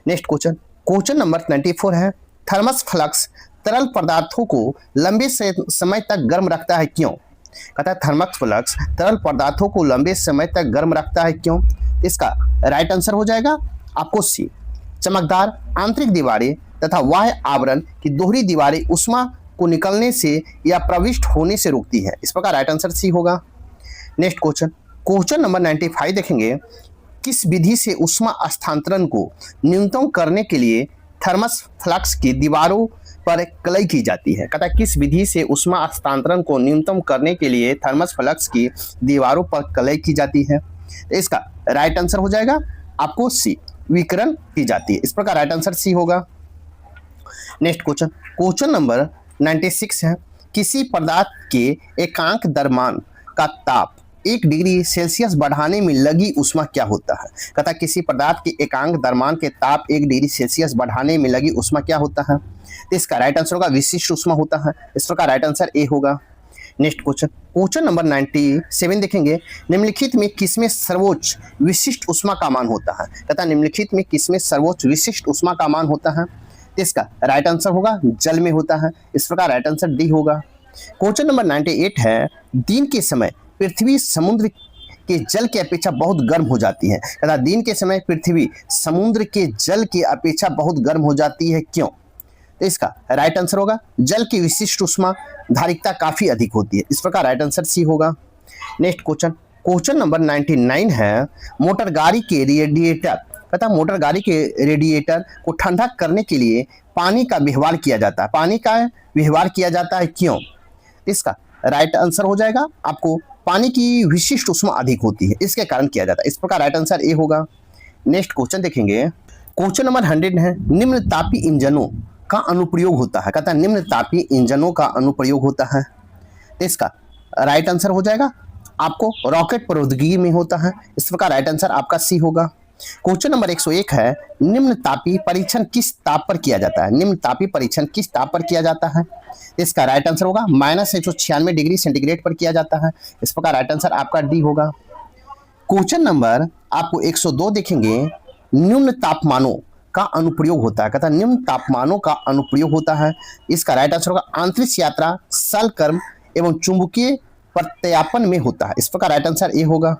नेक्स्ट क्वेश्चन नंबर 94 है। थर्मस फ्लक्स तरल पदार्थों को लंबे समय तक गर्म रखता है क्यों? कहता है थर्मस फ्लक्स तरल पदार्थों को लंबे समय तक गर्म रखता है क्यों? इसका राइट आंसर हो जाएगा आपको सी, चमकदार आंतरिक दीवारें तथा बाह्य आवरण की दोहरी दीवारें उष्मा को निकलने से या प्रविष्ट होने से रोकती है। इस प्रकार राइट आंसर सी होगा। नेक्स्ट क्वेश्चन नंबर 95 देखेंगे। किस विधि से उष्मा स्थानांतरण को न्यूनतम करने के लिए थर्मस फ्लक्स की दीवारों पर कलई की जाती है? कहता है किस विधि से उष्मा स्थानांतरण को न्यूनतम करने के लिए थर्मस फ्लक्स की दीवारों पर कलई की जाती है? इसका राइट आंसर हो जाएगा आपको सी, विकिरण की जाती है। इस प्रकार राइट आंसर सी होगा। नेक्स्ट क्वेश्चन नंबर 96 है। किसी पदार्थ के एकांक द्रव्यमान का ताप 1 डिग्री सेल्सियस बढ़ाने में लगी उष्मा क्या होता है? कहता है किसी पदार्थ के एकांक द्रव्यमान के ताप 1 डिग्री सेल्सियस बढ़ाने में लगी उष्मा क्या होता है? तो इसका राइट आंसर होगा विशिष्ट उष्मा होता है। इस प्रकार राइट आंसर ए होगा। नेक्स्ट क्वेश्चन नंबर 97 देखेंगे। निम्नलिखित में किसमें सर्वोच्च विशिष्ट उष्मा का मान होता है? कहता है निम्नलिखित में किसमें सर्वोच्च विशिष्ट उष्मा का मान होता है? इसका राइट आंसर होगा जल में होता है। इस प्रकार राइट आंसर डी होगा। क्वेश्चन नंबर 98 है। दिन के समय पृथ्वी समुद्र के जल की अपेक्षा बहुत गर्म हो जाती है। तथा दिन के समय पृथ्वी समुद्र के जल की अपेक्षा बहुत गर्म हो जाती है, क्यों? तो इसका राइट आंसर होगा जल की विशिष्ट उष्मा धारिकता काफी अधिक होती है। इस प्रकार राइट आंसर सी होगा। नेक्स्ट क्वेश्चन, क्वेश्चन नंबर 99 है, मोटर गाड़ी के रेडिएटर तथा मोटर गाड़ी के रेडिएटर को ठंडा करने के लिए पानी का व्यवहार किया जाता है। पानी का व्यवहार किया जाता है, क्यों? इसका राइट आंसर हो जाएगा आपको पानी की विशिष्ट उष्मा अधिक होती है, इसके कारण किया जाता है। इस प्रकार राइट आंसर ए होगा। नेक्स्ट क्वेश्चन देखेंगे, क्वेश्चन नंबर 100 है, निम्न तापी इंजनों का अनुप्रयोग होता है। कहता है निम्न तापी इंजनों का अनुप्रयोग होता है। इसका राइट आंसर हो जाएगा आपको रॉकेट प्रौद्योगिकी में होता है। इस प्रकार राइट आंसर आपका सी होगा। क्वेश्चन नंबर 101 है, निम्न तापी परीक्षण किस ताप पर किया जाता है? निम्न तापी परीक्षण किस ताप पर किया जाता है? इसका राइट आंसर होगा -196 डिग्री सेंटीग्रेड पर किया जाता है। इस प्रकार राइट आंसर आपका डी होगा। क्वेश्चन नंबर आपको 102 देखेंगे, निम्न तापमानों का अनुप्रयोग होता है। कहता है निम्न तापमानों का अनुप्रयोग होता है। इसका राइट आंसर होगा अंतरिक्ष यात्रा, सलकर्म एवं चुंबकीय प्रत्यापन में होता है। इस प्रकार राइट आंसर ए होगा।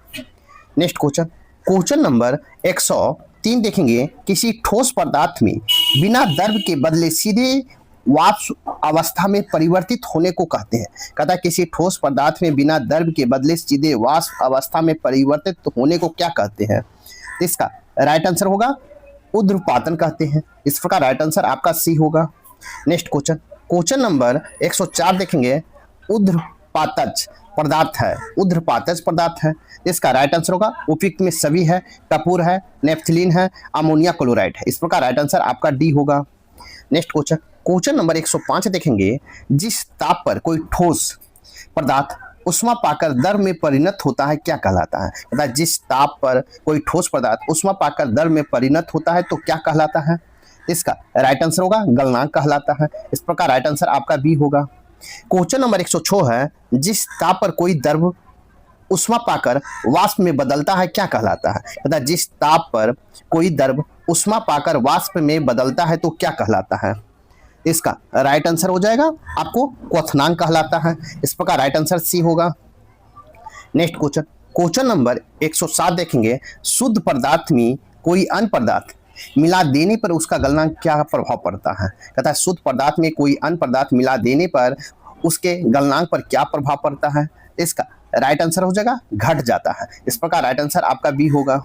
नेक्स्ट क्वेश्चन, क्वेश्चन नंबर 103 देखेंगे, किसी ठोस पदार्थ में बिना द्रव के बदले सीधे वाष्प अवस्था में परिवर्तित होने को कहते हैं। कहता है किसी ठोस पदार्थ में बिना द्रव के बदले सीधे वाष्प अवस्था में परिवर्तित होने को क्या कहते हैं? इसका राइट आंसर होगा ऊर्ध्वपातन कहते हैं। इस प्रकार राइट आंसर आपका सी होगा। नेक्स्ट क्वेश्चन, क्वेश्चन नंबर 104 देखेंगे, ऊर्ध्वपातज पदार्थ है, ऊर्ध्वपातज पदार्थ है। इसका राइट आंसर होगा उपयुक्त में सभी है, कपूर है, नेफ्थलीन है, अमोनिया क्लोराइड है। इस प्रकार राइट आंसर आपका डी होगा। नेक्स्ट क्वेश्चन, क्वेश्चन नंबर 105 देखेंगे, जिस ताप पर कोई ठोस पदार्थ उष्मा पाकर द्रव में परिणत होता है क्या कहलाता है? अर्थात जिस ताप पर कोई ठोस पदार्थ उष्मा पाकर द्रव में परिणत होता है तो क्या कहलाता है? इसका राइट आंसर होगा गलनांक कहलाता है। इस प्रकार राइट आंसर आपका बी होगा। क्वेश्चन नंबर 106 है, जिस ताप पर कोई द्रव उष्मा पाकर वाष्प में बदलता है क्या कहलाता है? अर्थात जिस ताप पर कोई द्रव उष्मा पाकर वाष्प में बदलता है तो क्या कहलाता है? इसका राइट आंसर हो जाएगा आपको क्वथनांक कहलाता है। इस प्रकार राइट आंसर सी होगा। नेक्स्ट क्वेश्चन, क्वेश्चन नंबर 107 देखेंगे, शुद्ध पदार्थ में कोई अन्य पदार्थ मिला देने पर उसका गलनांक क्या प्रभाव पड़ता है? कहता है शुद्ध पदार्थ में कोई अन्य पदार्थ मिला देने पर उसके गलनांक पर क्या प्रभाव पड़ता है? इसका राइट आंसर हो जाएगा घट जाता है। इस प्रकार राइट आंसर आपका बी होगा।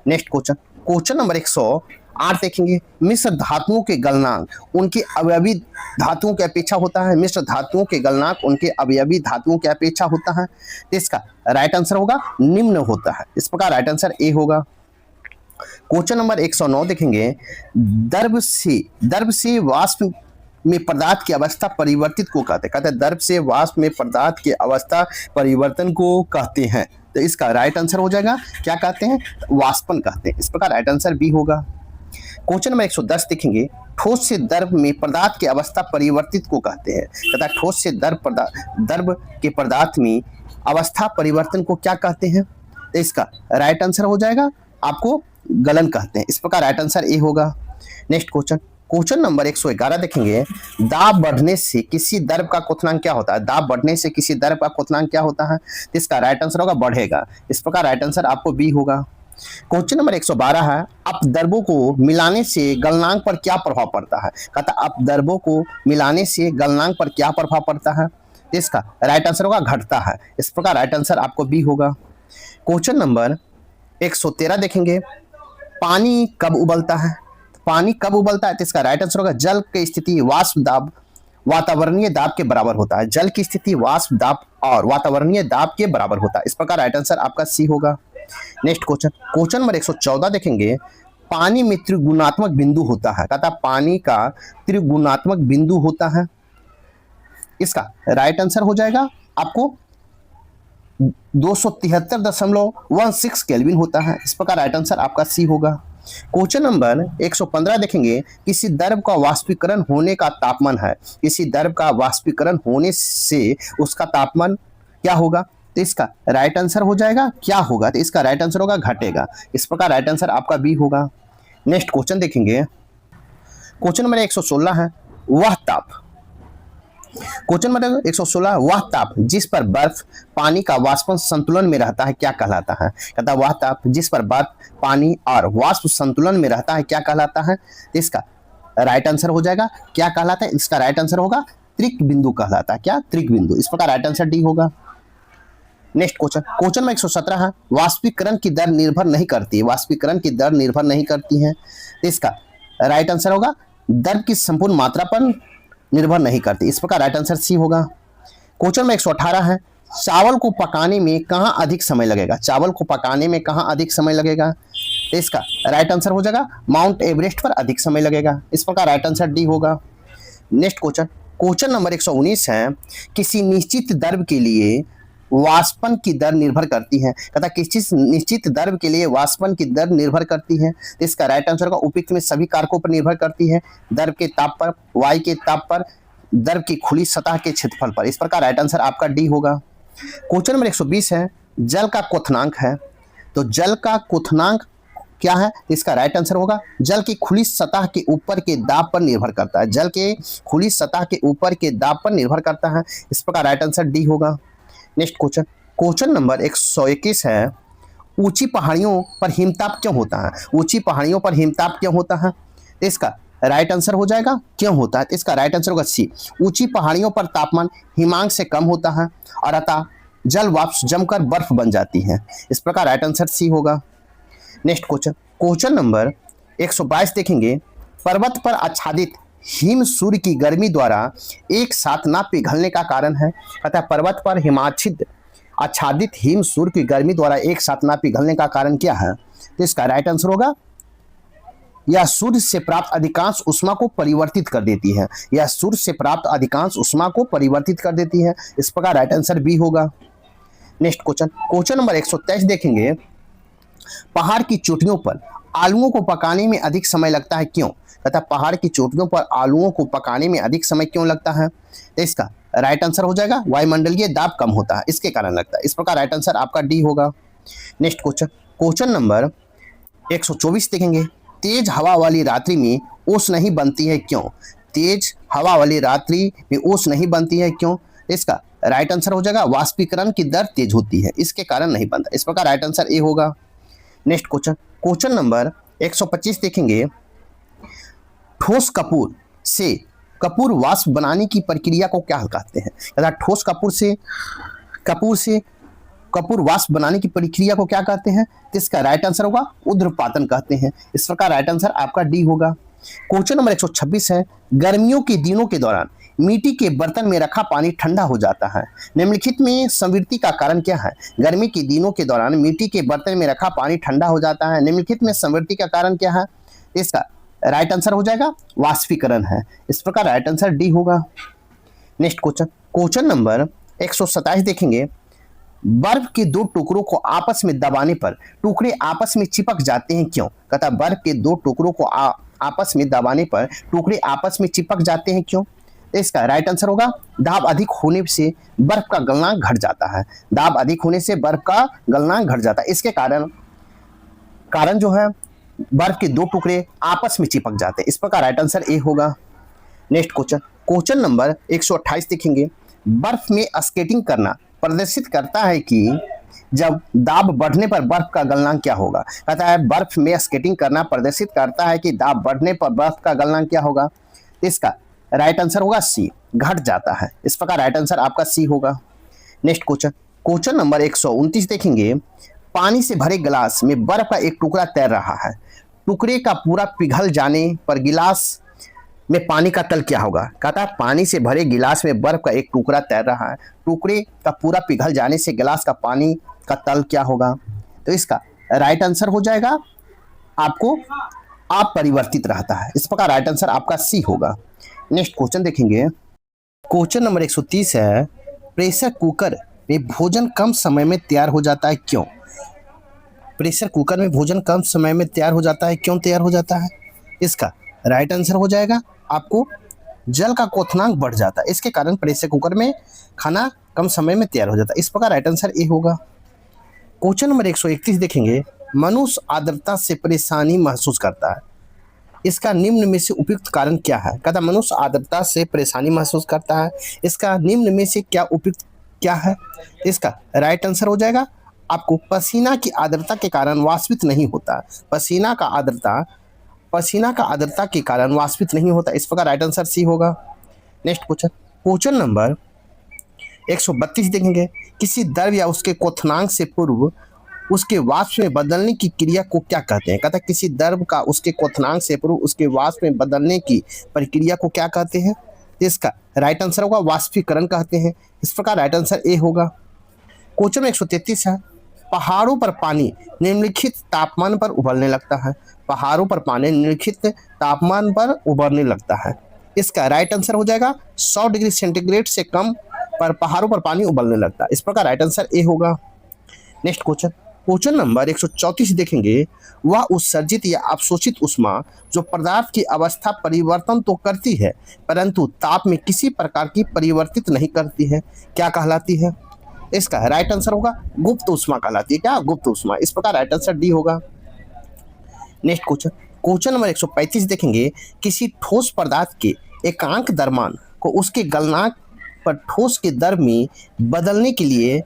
नेक्स्ट क्वेश्चन, क्वेश्चन नंबर 108 देखेंगे, मिश्र धातुओं के गलनांक उनके अवयवी धातुओं की अपेक्षा होता है। मिश्र धातुओं के गलनांक उनके अवयवी धातुओं की अपेक्षा होता है। इसका राइट आंसर होगा निम्न होता है। इस प्रकार राइट आंसर ए होगा। क्वेश्चन नंबर 109 देखेंगे, द्रव से वाष्प में पदार्थ की अवस्था परिवर्तित को कहते हैं। कहते हैं द्रव से वाष्प में पदार्थ की अवस्था परिवर्तन को कहते हैं। तो इसका राइट आंसर हो जाएगा क्या कहते हैं? वाष्पन कहते हैं। इस प्रकार राइट आंसर बी होगा। क्वेश्चन नंबर 110 देखेंगे, ठोस से द्रव में पदार्थ की अवस्था परिवर्तित को कहते हैं। तथा ठोस से द्रव के पदार्थ में अवस्था परिवर्तन को क्या कहते हैं? तो इसका राइट आंसर हो जाएगा आपको गलन कहते हैं। इस प्रकार राइट आंसर ए होगा। नेक्स्ट क्वेश्चन, क्वेश्चन नंबर 111 देखेंगे, दाब बढ़ने से किसी द्रव का क्वथनांक क्या होता है? दाब बढ़ने से किसी द्रव का क्वथनांक क्या होता है? इसका राइट आंसर होगा बढ़ेगा। इस प्रकार राइट आंसर आपको बी होगा। क्वेश्चन नंबर 112 है, अपद्रव्यों को मिलाने से गलनांक पर क्या प्रभाव पड़ता है? कहता अपद्रव्यों को मिलाने से गलनांक पर क्या प्रभाव पड़ता है? इसका राइट आंसर होगा घटता है। इस प्रकार राइट आंसर आपको बी होगा। क्वेश्चन नंबर 113 देखेंगे, पानी कब उबलता है? पानी कब उबलता है? तो इसका राइट आंसर होगा जल की स्थिति वाष्प दाब वातावरणीय दाब के बराबर होता है। जल की स्थिति वाष्प दाब और वातावरणीय दाब के बराबर होता है। इस प्रकार राइट आंसर आपका सी होगा। नेक्स्ट क्वेश्चन, क्वेश्चन नंबर 114 देखेंगे, पानी में त्रिगुणात्मक बिंदु होता है। कहता पानी का त्रिगुणात्मक बिंदु होता है। इसका राइट आंसर हो जाएगा आपको 273.16 केल्विन होता है। इस प्रकार राइट आंसर आपका सी होगा। क्वेश्चन नंबर 115 देखेंगे, किसी द्रव का वाष्पीकरण होने का तापमान है। किसी द्रव का वाष्पीकरण होने से उसका तापमान क्या होगा? तो इसका राइट आंसर हो जाएगा क्या होगा? तो इसका राइट आंसर होगा घटेगा। इस प्रकार राइट आंसर आपका बी होगा। नेक्स्ट क्वेश्चन देखेंगे, क्वेश्चन नंबर 116 है, वह ताप क्वेश्चन नंबर 116, वह ताप जिस पर बर्फ पानी का वाष्प संतुलन में रहता है क्या कहलाता है? कहता है वह ताप जिस पर बर्फ पानी और वाष्प संतुलन में रहता है क्या कहलाता है? इसका राइट आंसर हो जाएगा क्या कहलाता है? इसका राइट आंसर होगा त्रिक बिंदु कहलाता है। क्या? त्रिक बिंदु। इस प्रकार राइट आंसर डी होगा। नेक्स्ट क्वेश्चन नंबर 117 है, वाष्पीकरण की दर निर्भर नहीं करती है। वाष्पीकरण की दर निर्भर नहीं करती है, इसका राइट आंसर होगा दर की संपूर्ण मात्रा पर निर्भर नहीं करती। इस प्रकार राइट आंसर सी होगा। क्वेश्चन नंबर 118 है, चावल को पकाने में कहाँ अधिक समय लगेगा? चावल को पकाने में कहाँ अधिक समय लगेगा? इसका राइट आंसर हो जाएगा माउंट एवरेस्ट पर अधिक समय लगेगा। इस प्रकार राइट आंसर डी होगा। नेक्स्ट क्वेश्चन नंबर 119 है, किसी निश्चित द्रव्य के लिए वाष्पन की दर निर्भर करती है। कहता किसी निश्चित द्रव्य के लिए वाष्पन की दर निर्भर करती है, तो इसका राइट आंसर होगा उपयुक्त में सभी कारकों पर निर्भर करती है। द्रव्य के ताप पर, वायु के ताप पर, द्रव्य की खुली सतह के क्षेत्रफल पर। इस प्रकार राइट आंसर आपका डी होगा। क्वेश्चन नंबर 120 है, जल का क्वथनांक है, तो जल का क्वथनांक क्या है? इसका राइट आंसर होगा जल की खुली सतह के ऊपर के दाब पर निर्भर करता है। जल के खुली सतह के ऊपर के दाब पर निर्भर करता है। इस प्रकार राइट आंसर डी होगा। नेक्स्ट क्वेश्चन नंबर 121 है, ऊंची पहाड़ियों पर हिमताप क्यों होता है? ऊंची पहाड़ियों पर हिमताप क्यों होता है? इसका राइट आंसर हो जाएगा क्यों होता है? इसका राइट आंसर होगा सी, ऊंची पहाड़ियों पर तापमान हिमांक से कम होता है और अतः जल वाष्प जमकर बर्फ बन जाती है। इस प्रकार राइट आंसर सी होगा। नेक्स्ट क्वेश्चन नंबर 122 देखेंगे, पर्वत पर आच्छादित हिम सूर्य की गर्मी द्वारा एक साथ ना पिघलने का कारण है। कहता है पर्वत पर आच्छादित हिम सूर्य की गर्मी द्वारा एक साथ ना पिघलने का कारण क्या है? तो इसका राइट आंसर होगा यह सूर्य से प्राप्त अधिकांश ऊष्मा को परिवर्तित कर देती है। यह सूर्य से प्राप्त अधिकांश ऊष्मा को परिवर्तित कर देती है। इस प्रकार राइट आंसर बी होगा। नेक्स्ट क्वेश्चन नंबर 123 देखेंगे, पहाड़ की चोटियों पर आलूओं को पकाने में अधिक समय लगता है क्यों? तथा पहाड़ की चोटियों पर आलूओं को पकाने में अधिक समय क्यों लगता है? तो इसका राइट आंसर हो जाएगा वायुमंडलीय दाब कम होता है, इसके कारण लगता है। इस प्रकार राइट आंसर आपका डी होगा। नेक्स्ट क्वेश्चन नंबर 124 देखेंगे, तेज हवा वाली रात्रि में ओस नहीं बनती है क्यों? तेज हवा वाली रात्रि में ओस नहीं बनती है क्यों? इसका राइट आंसर हो जाएगा वाष्पीकरण की दर तेज होती है, इसके कारण नहीं बनता। इस प्रकार राइट आंसर ए होगा। नेक्स्ट क्वेश्चन नंबर 125 देखेंगे, ठोस कपूर से कपूर वाष्प बनाने की प्रक्रिया को क्या कहते हैं? ठोस कपूर से कपूर वाष्प बनाने की प्रक्रिया को क्या कहते हैं? तो इसका राइट आंसर होगा ऊर्ध्वपातन कहते हैं। इस प्रकार राइट आंसर आपका डी होगा। क्वेश्चन नंबर 126 है, गर्मियों के दिनों के दौरान मिट्टी के बर्तन में रखा पानी ठंडा हो जाता है, निम्नलिखित में संवृत्ति का कारण क्या है? गर्मी के दिनों के दौरान मिट्टी के बर्तन में रखा पानी ठंडा हो जाता है, निम्नलिखित में संवृत्ति का कारण क्या है? इसका राइट आंसर हो जाएगा वाष्पीकरण है। इस प्रकार राइट आंसर डी होगा। नेक्स्ट क्वेश्चन नंबर 127 देखेंगे, बर्फ के दो टुकड़ों को आपस में दबाने पर टुकड़े आपस में चिपक जाते हैं क्यों? कहता बर्फ के दो टुकड़ों को आपस में दबाने पर टुकड़े आपस में चिपक जाते हैं क्यों? इसका राइट आंसर होगा दाब अधिक होने से बर्फ का गलनांक घट जाता है। दाब अधिक होने से बर्फ का गलनांक घट जाता है, इसके कारण जो है बर्फ के दो टुकड़े आपस में चिपक जाते हैं। इस प्रकार राइट आंसर ए होगा। नेक्स्ट क्वेश्चन नंबर 128 देखेंगे, बर्फ में स्केटिंग करना प्रदर्शित करता है कि जब दाब बढ़ने पर बर्फ का गलनांक क्या होगा? कहता है बर्फ में स्केटिंग करना प्रदर्शित करता है कि दाब बढ़ने पर बर्फ का गलनांक क्या होगा? इसका राइट आंसर होगा सी, घट जाता है। इस प्रकार राइट आंसर आपका सी होगा। नेक्स्ट क्वेश्चन नंबर 129 देखेंगे, पानी से भरे गिलास में बर्फ का एक टुकड़ा तैर रहा है, टुकड़े का पूरा पिघल जाने पर गिलास में पानी का तल क्या होगा? कहता है पानी से भरे गिलास में बर्फ का एक टुकड़ा तैर रहा है, टुकड़े का पूरा पिघल जाने से गिलास का पानी का तल क्या होगा? तो इसका राइट आंसर हो जाएगा आपको अपरिवर्तित रहता है। इस प्रकार राइट आंसर आपका सी होगा। नेक्स्ट क्वेश्चन देखेंगे, क्वेश्चन नंबर 130 है, प्रेशर कुकर में भोजन कम समय में तैयार हो जाता है क्यों? प्रेशर कुकर में भोजन कम समय में तैयार हो जाता है, क्यों तैयार हो जाता है? इसका राइट आंसर हो जाएगा आपको जल का क्वथनांक बढ़ जाता है, इसके कारण प्रेशर कुकर में खाना कम समय में तैयार हो जाता है। इस प्रकार राइट आंसर ए होगा। क्वेश्चन नंबर 131 देखेंगे, मनुष्य आर्द्रता से परेशानी महसूस करता है, इसका निम्न में से उपयुक्त कारण क्या है? कहता मनुष्य आर्द्रता से परेशानी महसूस करता है। इसका निम्न में से क्या उपयुक्त क्या है? इसका राइट आंसर हो जाएगा आपको पसीना की आर्द्रता के कारण वाष्पित नहीं होता। पसीना का आर्द्रता के कारण वाष्पित नहीं होता। इस प्रकार राइट आंसर सी होगा। नेक्स्ट क्वेश्चन नंबर 132 देखेंगे। किसी द्रव्य या उसके क्वथनांक से पूर्व उसके वाष्प में बदलने की क्रिया को क्या कहते हैं? कहता है किसी द्रव्य का उसके क्वथनांक से पूर्व उसके वाष्प में बदलने की प्रक्रिया को क्या कहते हैं? इसका राइट आंसर होगा वाष्पीकरण कहते हैं। इस प्रकार राइट आंसर ए होगा। क्वेश्चन 133 है। पहाड़ों पर पानी निम्नलिखित तापमान पर उबलने लगता है। पहाड़ों पर पानी निम्नलिखित तापमान पर उबलने लगता है। इसका राइट आंसर हो जाएगा 100 डिग्री सेंटीग्रेड से कम पर पहाड़ों पर पानी उबलने लगता है। इस प्रकार राइट आंसर ए होगा। नेक्स्ट क्वेश्चन नंबर 134 देखेंगे। वह उत्सर्जित या अवशोषित ऊष्मा जो पदार्थ की अवस्था परिवर्तन तो करती है परंतु ताप में किसी प्रकार की परिवर्तित नहीं करती है, क्या कहलाती है? इसका राइट आंसर होगा गुप्त ऊष्मा कहलाती है। क्या? गुप्त ऊष्मा। इस प्रकार राइट आंसर डी होगा। नेक्स्ट क्वेश्चन नंबर 135 देखेंगे। किसी ठोस पदार्थ के एकांक द्रव्यमान को उसके गलनांक पर ठोस के दर में बदलने के लिए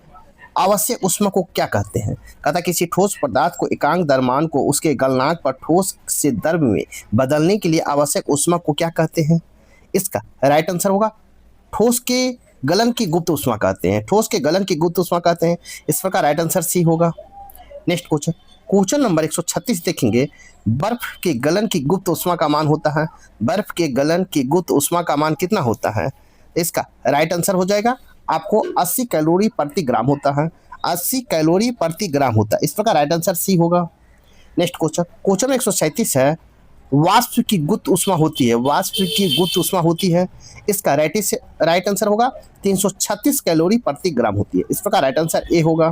आवश्यक ऊष्मा को क्या कहते हैं? कहता किसी ठोस पदार्थ को एकांक द्रव्यमान को उसके गलनांक पर ठोस से द्रव्य में बदलने के लिए आवश्यक ऊष्मा को क्या कहते हैं? इसका राइट आंसर होगा ठोस के गलन की गुप्त ऊष्मा कहते हैं। ठोस के गलन की गुप्त ऊष्मा कहते हैं। इस प्रकार राइट आंसर सी होगा। नेक्स्ट क्वेश्चन नंबर 136 देखेंगे। बर्फ के गलन की गुप्त ऊष्मा का मान होता है। बर्फ के गलन की गुप्त ऊष्मा का मान कितना होता है? इसका राइट आंसर हो जाएगा आपको 80 कैलोरी प्रति ग्राम होता है। 80 कैलोरी प्रति ग्राम होता है। इस प्रकार राइट आंसर सी होगा। नेक्स्ट क्वेश्चन 137 है। वाष्प की गुप्त ऊष्मा होती है। वाष्प की गुप्त ऊष्मा होती है। इसका राइट आंसर होगा 336 कैलोरी प्रति ग्राम होती है। इस प्रकार राइट आंसर ए होगा।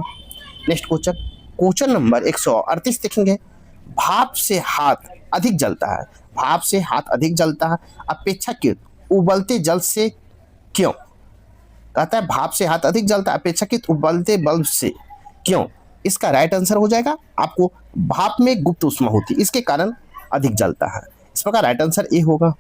नेक्स्ट क्वेश्चन नंबर 138 देखेंगे। भाप से हाथ अधिक जलता है। भाप से हाथ अधिक जलता है अपेक्षाकृत उबलते जल से, क्यों? कहता है भाप से हाथ अधिक जलता है अपेक्षाकृत उबलते बल्ब से, क्यों? इसका राइट आंसर हो जाएगा आपको भाप में गुप्त ऊष्मा होती है, इसके कारण अधिक जलता है। इस प्रकार राइट आंसर ए होगा।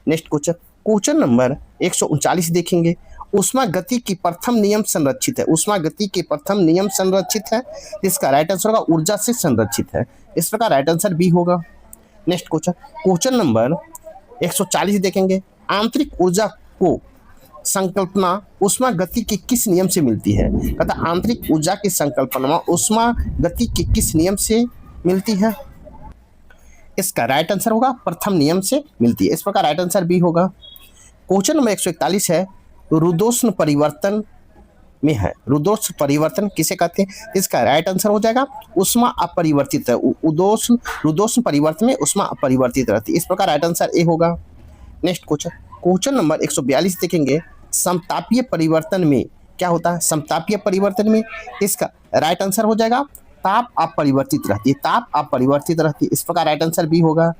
नेक्स्ट क्वेश्चन नंबर 139 देखेंगे। ऊष्मा गति की प्रथम नियम संरक्षित है। ऊष्मा गति के प्रथम नियम संरक्षित है। इसका राइट आंसर होगा ऊर्जा से संरक्षित है। इस प्रकार राइट आंसर बी होगा। नेक्स्ट क्वेश्चन नंबर 140 देखेंगे। आंतरिक ऊर्जा को संकल्पना ऊष्मा गति के किस नियम से मिलती है? कहता आंतरिक ऊर्जा की संकल्पना ऊष्मा गति के किस नियम से मिलती है? इसका राइट आंसर होगा प्रथम नियम से मिलती है। इस प्रकार राइट आंसर बी होगा। क्वेश्चन नंबर 141 है। रुद्धोष्ण परिवर्तन में है। रुद्धोष्ण परिवर्तन किसे कहते हैं? इसका राइट आंसर हो जाएगा ऊष्मा अपरिवर्तित है। रुद्धोष्ण परिवर्तन में ऊष्मा अपरिवर्तित रहती है। इस प्रकार राइट आंसर ए होगा। नेक्स्ट क्वेश्चन नंबर 142 देखेंगे। समतापीय परिवर्तन में क्या होता है? समतापीय परिवर्तन में इसका राइट आंसर हो जाएगा ताप अपरिवर्तित रहती है। ताप अपरिवर्तित रहती है। इस प्रकार राइट आंसर बी होगा।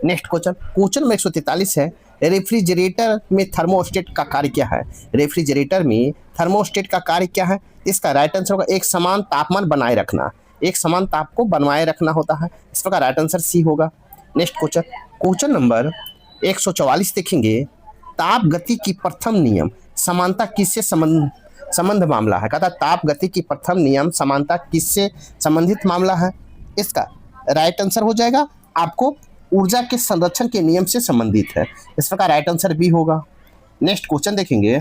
नेक्स्ट क्वेश्चन में 143 है। रेफ्रिजरेटर में थर्मोस्टेट का कार्य क्या है? रेफ्रिजरेटर में थर्मोस्टेट का कार्य क्या है? इसका राइट आंसर होगा एक समान तापमान बनाए रखना। एक समान ताप को बनाए रखना होता है। इस प्रकार राइट आंसर सी होगा। नेक्स्ट क्वेश्चन नंबर 144 देखेंगे। ताप गति की प्रथम नियम समानता किससे संबंध मामला है? कहता ताप गति की प्रथम नियम समानता किससे संबंधित मामला है? इसका राइट आंसर हो जाएगा आपको ऊर्जा के संरक्षण के नियम से संबंधित है। इस प्रकार राइट आंसर बी होगा। नेक्स्ट क्वेश्चन देखेंगे।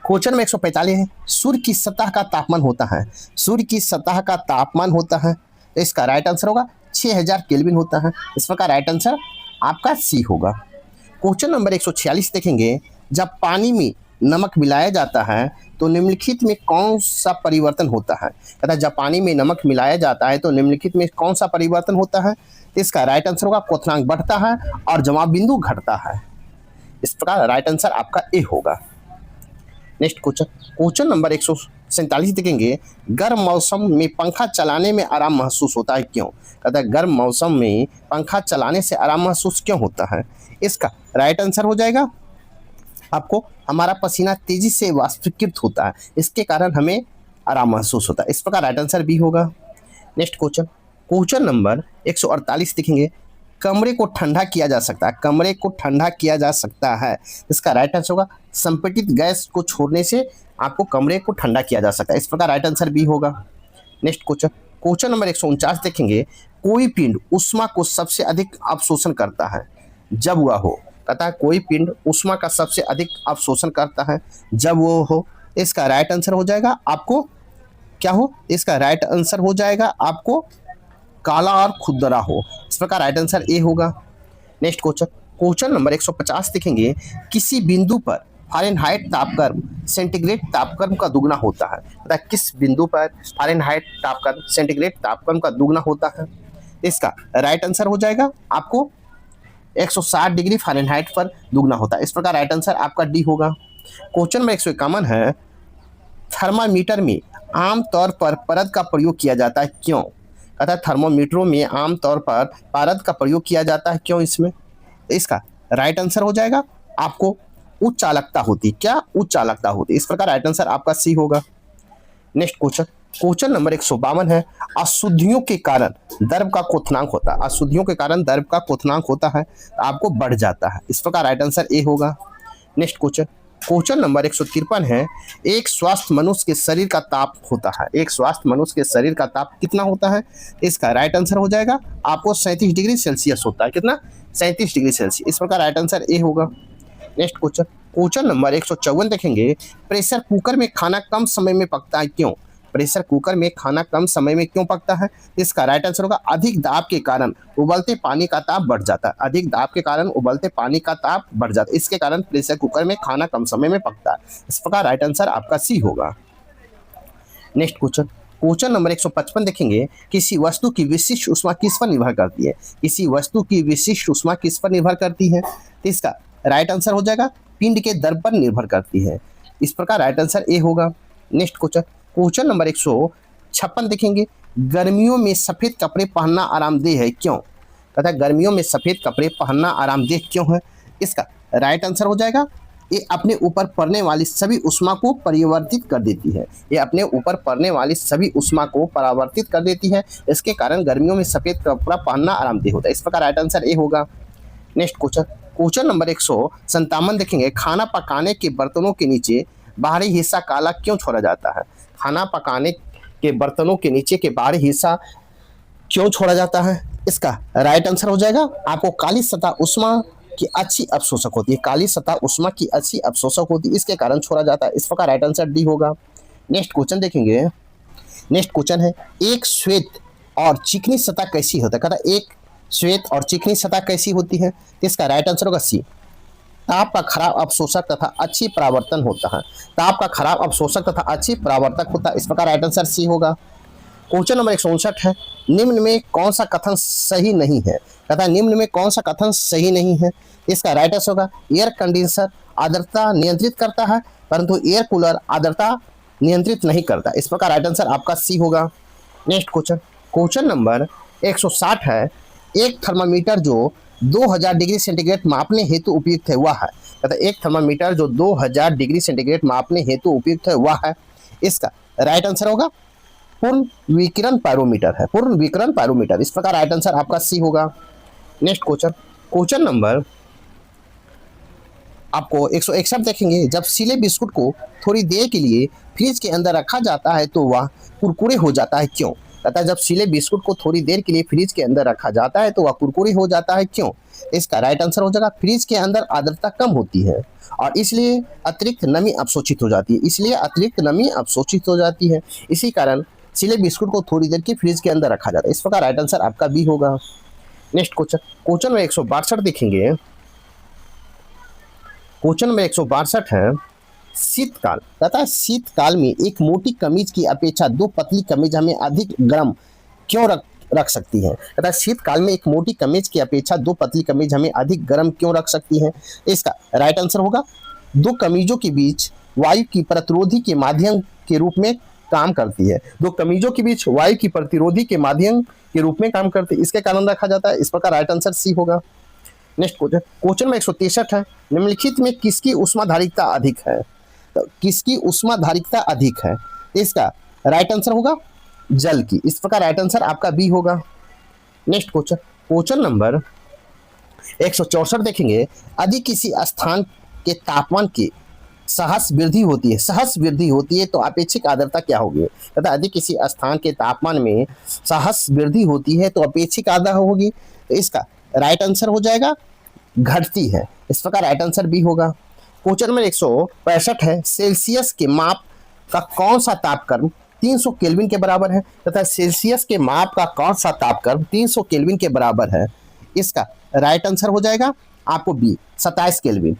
क्वेश्चन में 145 है। सूर्य की सतह का तापमान होता है। सूर्य की सतह का तापमान होता है। इसका राइट आंसर होगा 6000 केल्विन होता है। इस प्रकार राइट आंसर आपका सी होगा। क्वेश्चन नंबर 146 देखेंगे। जब पानी में नमक मिलाया जाता है तो निम्नलिखित में कौन सा परिवर्तन होता है? कहता जब पानी में नमक मिलाया जाता है तो निम्नलिखित में कौन सा परिवर्तन होता है? इसका राइट आंसर होगा क्वथनांक बढ़ता है और जमाव बिंदु घटता है। इस प्रकार राइट आंसर आपका ए होगा। नेक्स्ट क्वेश्चन नंबर 147 देखेंगे। गर्म मौसम में पंखा चलाने में आराम महसूस होता है, क्यों? कहता है गर्म मौसम में पंखा चलाने से आराम महसूस क्यों होता है? इसका राइट आंसर हो जाएगा आपको हमारा पसीना तेजी से वाष्पीकृत होता है, इसके कारण हमें आराम महसूस होता है। इस प्रकार राइट आंसर बी होगा। नेक्स्ट क्वेश्चन नंबर 148 देखेंगे। कमरे को ठंडा किया जा सकता है, कमरे को ठंडा किया जा सकता है। इसका राइट आंसर होगा संपीड़ित गैस को छोड़ने से आपको कमरे को ठंडा किया जा सकता है। इस प्रकार राइट आंसर बी होगा। नेक्स्ट क्वेश्चन, क्वेश्चन नंबर 149 देखेंगे। कोई पिंड ऊष्मा को सबसे अधिक अवशोषण करता है जब वह हो। कहता है कोई पिंड ऊष्मा का सबसे अधिक अवशोषण करता है जब वो हो। इसका राइट आंसर हो जाएगा आपको क्या हो, इसका राइट आंसर हो जाएगा आपको काला और खुरदरा हो। इस प्रकार राइट आंसर ए होगा। नेक्स्ट क्वेश्चन, क्वेश्चन नंबर 150 देखेंगे। किसी बिंदु पर फ़ारेनहाइट तापक्रम सेंटीग्रेड तापक्रम का दुगना होता है। पता है किस बिंदु पर फ़ारेनहाइट तापक्रम सेंटीग्रेड तापक्रम का दुगना होता है। इसका राइट आंसर हो जाएगा आपको 160 डिग्री फ़ारेनहाइट पर दुगना होता है। इस प्रकार राइट आंसर आपका डी होगा। क्वेश्चन नंबर 151 है। थर्मामीटर में आमतौर पर परद का प्रयोग किया जाता है क्यों। कहता है थर्मोमीटरों में आमतौर पर परद का प्रयोग किया जाता है क्यों इसमें। इसका राइट आंसर हो जाएगा आपको उच्च चालकता होती। क्या उच्च चालकता होती। इस प्रकार राइट आंसर आपका सी होगा। नेक्स्ट क्वेश्चन, क्वेश्चन नंबर 152 है। अशुद्धियों के कारण द्रव का क्वथनांक होता है। अशुद्धियों के कारण द्रव का क्वथनांक होता है तो आपको बढ़ जाता है। इस प्रकार राइट आंसर ए होगा। नेक्स्ट क्वेश्चन, क्वेश्चन नंबर 153 है। एक स्वस्थ मनुष्य के शरीर का ताप होता है। एक स्वस्थ मनुष्य के शरीर का ताप कितना होता है। इसका राइट आंसर हो जाएगा आपको 37 डिग्री सेल्सियस होता है। कितना 37 डिग्री सेल्सियस। इस प्रकार राइट आंसर ए होगा। नेक्स्ट क्वेश्चन, क्वेश्चन नंबर 154 देखेंगे। प्रेशर कुकर में खाना कम समय में पकता है क्यों। प्रेशर कुकर में खाना कम समय में क्यों पकता है। इसका राइट आंसर होगा अधिक दाब के कारण उबलते पानी का ताप बढ़ जाता है। अधिक दाब के कारण उबलते पानी का ताप बढ़ जाता है, इसके कारण प्रेशर कुकर में खाना कम समय में पकता है। इस प्रकार राइट आंसर आपका सी होगा। नेक्स्ट क्वेश्चन, क्वेश्चन नंबर 155 देखेंगे। किसी वस्तु की विशिष्ट ऊष्मा किस पर निर्भर करती है। किसी वस्तु की विशिष्ट ऊष्मा किस पर निर्भर करती है। इसका राइट आंसर हो जाएगा पिंड के दर पर निर्भर करती है। इस प्रकार राइट आंसर ए होगा। नेक्स्ट क्वेश्चन, क्वेश्चन नंबर 156 देखेंगे। गर्मियों में सफ़ेद कपड़े पहनना आरामदेह है क्यों। कहता है गर्मियों में सफ़ेद कपड़े पहनना आरामदेह क्यों है। इसका राइट आंसर हो जाएगा ये अपने ऊपर पड़ने वाली सभी ऊष्मा को परिवर्तित कर देती है। ये अपने ऊपर पड़ने वाली सभी ऊष्मा को परावर्तित कर देती है, इसके कारण गर्मियों में सफ़ेद कपड़ा पहनना आरामदेह होता है। इस प्रकार राइट आंसर ए होगा। नेक्स्ट क्वेश्चन, क्वेश्चन नंबर 157 देखेंगे। खाना पकाने के बर्तनों के नीचे बाहरी हिस्सा काला क्यों छोड़ा जाता है। खाना पकाने के बर्तनों के नीचे के बाहरी हिस्सा क्यों छोड़ा जाता है। इसका राइट आंसर हो जाएगा आपको काली सतह ऊष्मा की अच्छी अवशोषक होती है। काली सतह ऊष्मा की अच्छी अवशोषक होती है, इसके कारण छोड़ा जाता है। इस प्रकार राइट आंसर डी होगा। नेक्स्ट क्वेश्चन देखेंगे। नेक्स्ट क्वेश्चन है। एक श्वेत और चिकनी सतह कैसी होता है। कहता है एक श्वेत और चिकनी सतह कैसी होती है। इसका राइट आंसर होगा सी। ताप का खराब अवशोषक तथा अच्छी परावर्तन होता है। ताप का खराब अवशोषक तथा अच्छी परावर्तक होता है। इस प्रकार राइट आंसर सी होगा। क्वेश्चन नंबर 159 है। निम्न में कौन सा कथन सही नहीं है। कहता है निम्न में कौन सा कथन सही नहीं है। इसका राइट आंसर होगा एयर कंडीशनर आर्द्रता नियंत्रित करता है परंतु एयर कूलर आर्द्रता नियंत्रित नहीं करता। इस प्रकार राइट आंसर आपका सी होगा। नेक्स्ट क्वेश्चन, क्वेश्चन नंबर 160 है। एक थर्मामीटर जो 2000 डिग्री सेंटीग्रेड मापने हेतु उपयुक्त है वह है। कहता है एक थर्मामीटर जो 2000 डिग्री सेंटीग्रेड मापने हेतु उपयुक्त है वह है। इसका राइट आंसर होगा पूर्ण विकिरण पायरोमीटर है। पूर्ण विकिरण पायरोमीटर। इस प्रकार राइट आंसर आपका सी होगा। नेक्स्ट क्वेश्चन, क्वेश्चन नंबर आपको 161 देखेंगे। जब सीले बिस्कुट को थोड़ी देर के लिए फ्रिज के अंदर रखा जाता है तो वह कुरकुरे हो जाता है क्यों। कहता है जब सीले बिस्कुट को थोड़ी देर के लिए फ्रिज के अंदर रखा जाता है तो वह कुरकुरे हो जाता है क्यों। इसका राइट आंसर हो जाएगा फ्रिज के अंदर आर्द्रता कम होती है और इसलिए अतिरिक्त नमी अवशोषित हो जाती है। इसलिए अतिरिक्त नमी अवशोषित हो जाती है, इसी कारण सीले बिस्कुट को थोड़ी देर के फ्रिज के अंदर रखा जाता है। इस प्रकार राइट आंसर आपका बी होगा। नेक्स्ट क्वेश्चन, क्वेश्चन में 162 देखेंगे। क्वेश्चन में 162 है। शीतकाल। कहता है शीतकाल में एक मोटी कमीज की अपेक्षा दो पतली कमीज हमें अधिक गर्म क्यों रख सकती है। कहता है शीतकाल में एक मोटी कमीज की अपेक्षा दो पतली कमीज हमें अधिक गर्म क्यों रख सकती है। इसका राइट आंसर होगा दो कमीजों के बीच वायु की प्रतिरोधी के माध्यम के रूप में काम करती है। दो कमीजों के बीच वायु की प्रतिरोधी के माध्यम के रूप में काम करती है, इसके कारण रखा जाता है। इस प्रकार राइट आंसर सी होगा। नेक्स्ट क्वेश्चन, क्वेश्चन में 163 है। निम्नलिखित में किसकी ऊष्माधारिकता अधिक है। तो किसकी ऊष्माधारिकता अधिक है। इसका राइट आंसर होगा जल की। इस प्रकार राइट आंसर आपका बी होगा। नेक्स्ट क्वेश्चन, क्वेश्चन नंबर 164 देखेंगे, अधिक किसी स्थान के तापमान की सहस वृद्धि होती है, सहस वृद्धि होती है तो अपेक्षित आर्द्रता क्या होगी? तथा अधिक किसी स्थान के तापमान में सहस वृद्धि होती है तो अपेक्षित आर्द्रता होगी। तो इसका राइट आंसर हो जाएगा घटती है। इस प्रकार राइट आंसर बी होगा। क्वेश्चन नंबर 165 है, सेल्सियस के माप का कौन सा तापक्रम 300 केल्विन के बराबर है? तथा सेल्सियस के माप का कौन सा तापक्रम 300 केल्विन के बराबर है? इसका राइट आंसर हो जाएगा आपको बी, 27 केल्विन,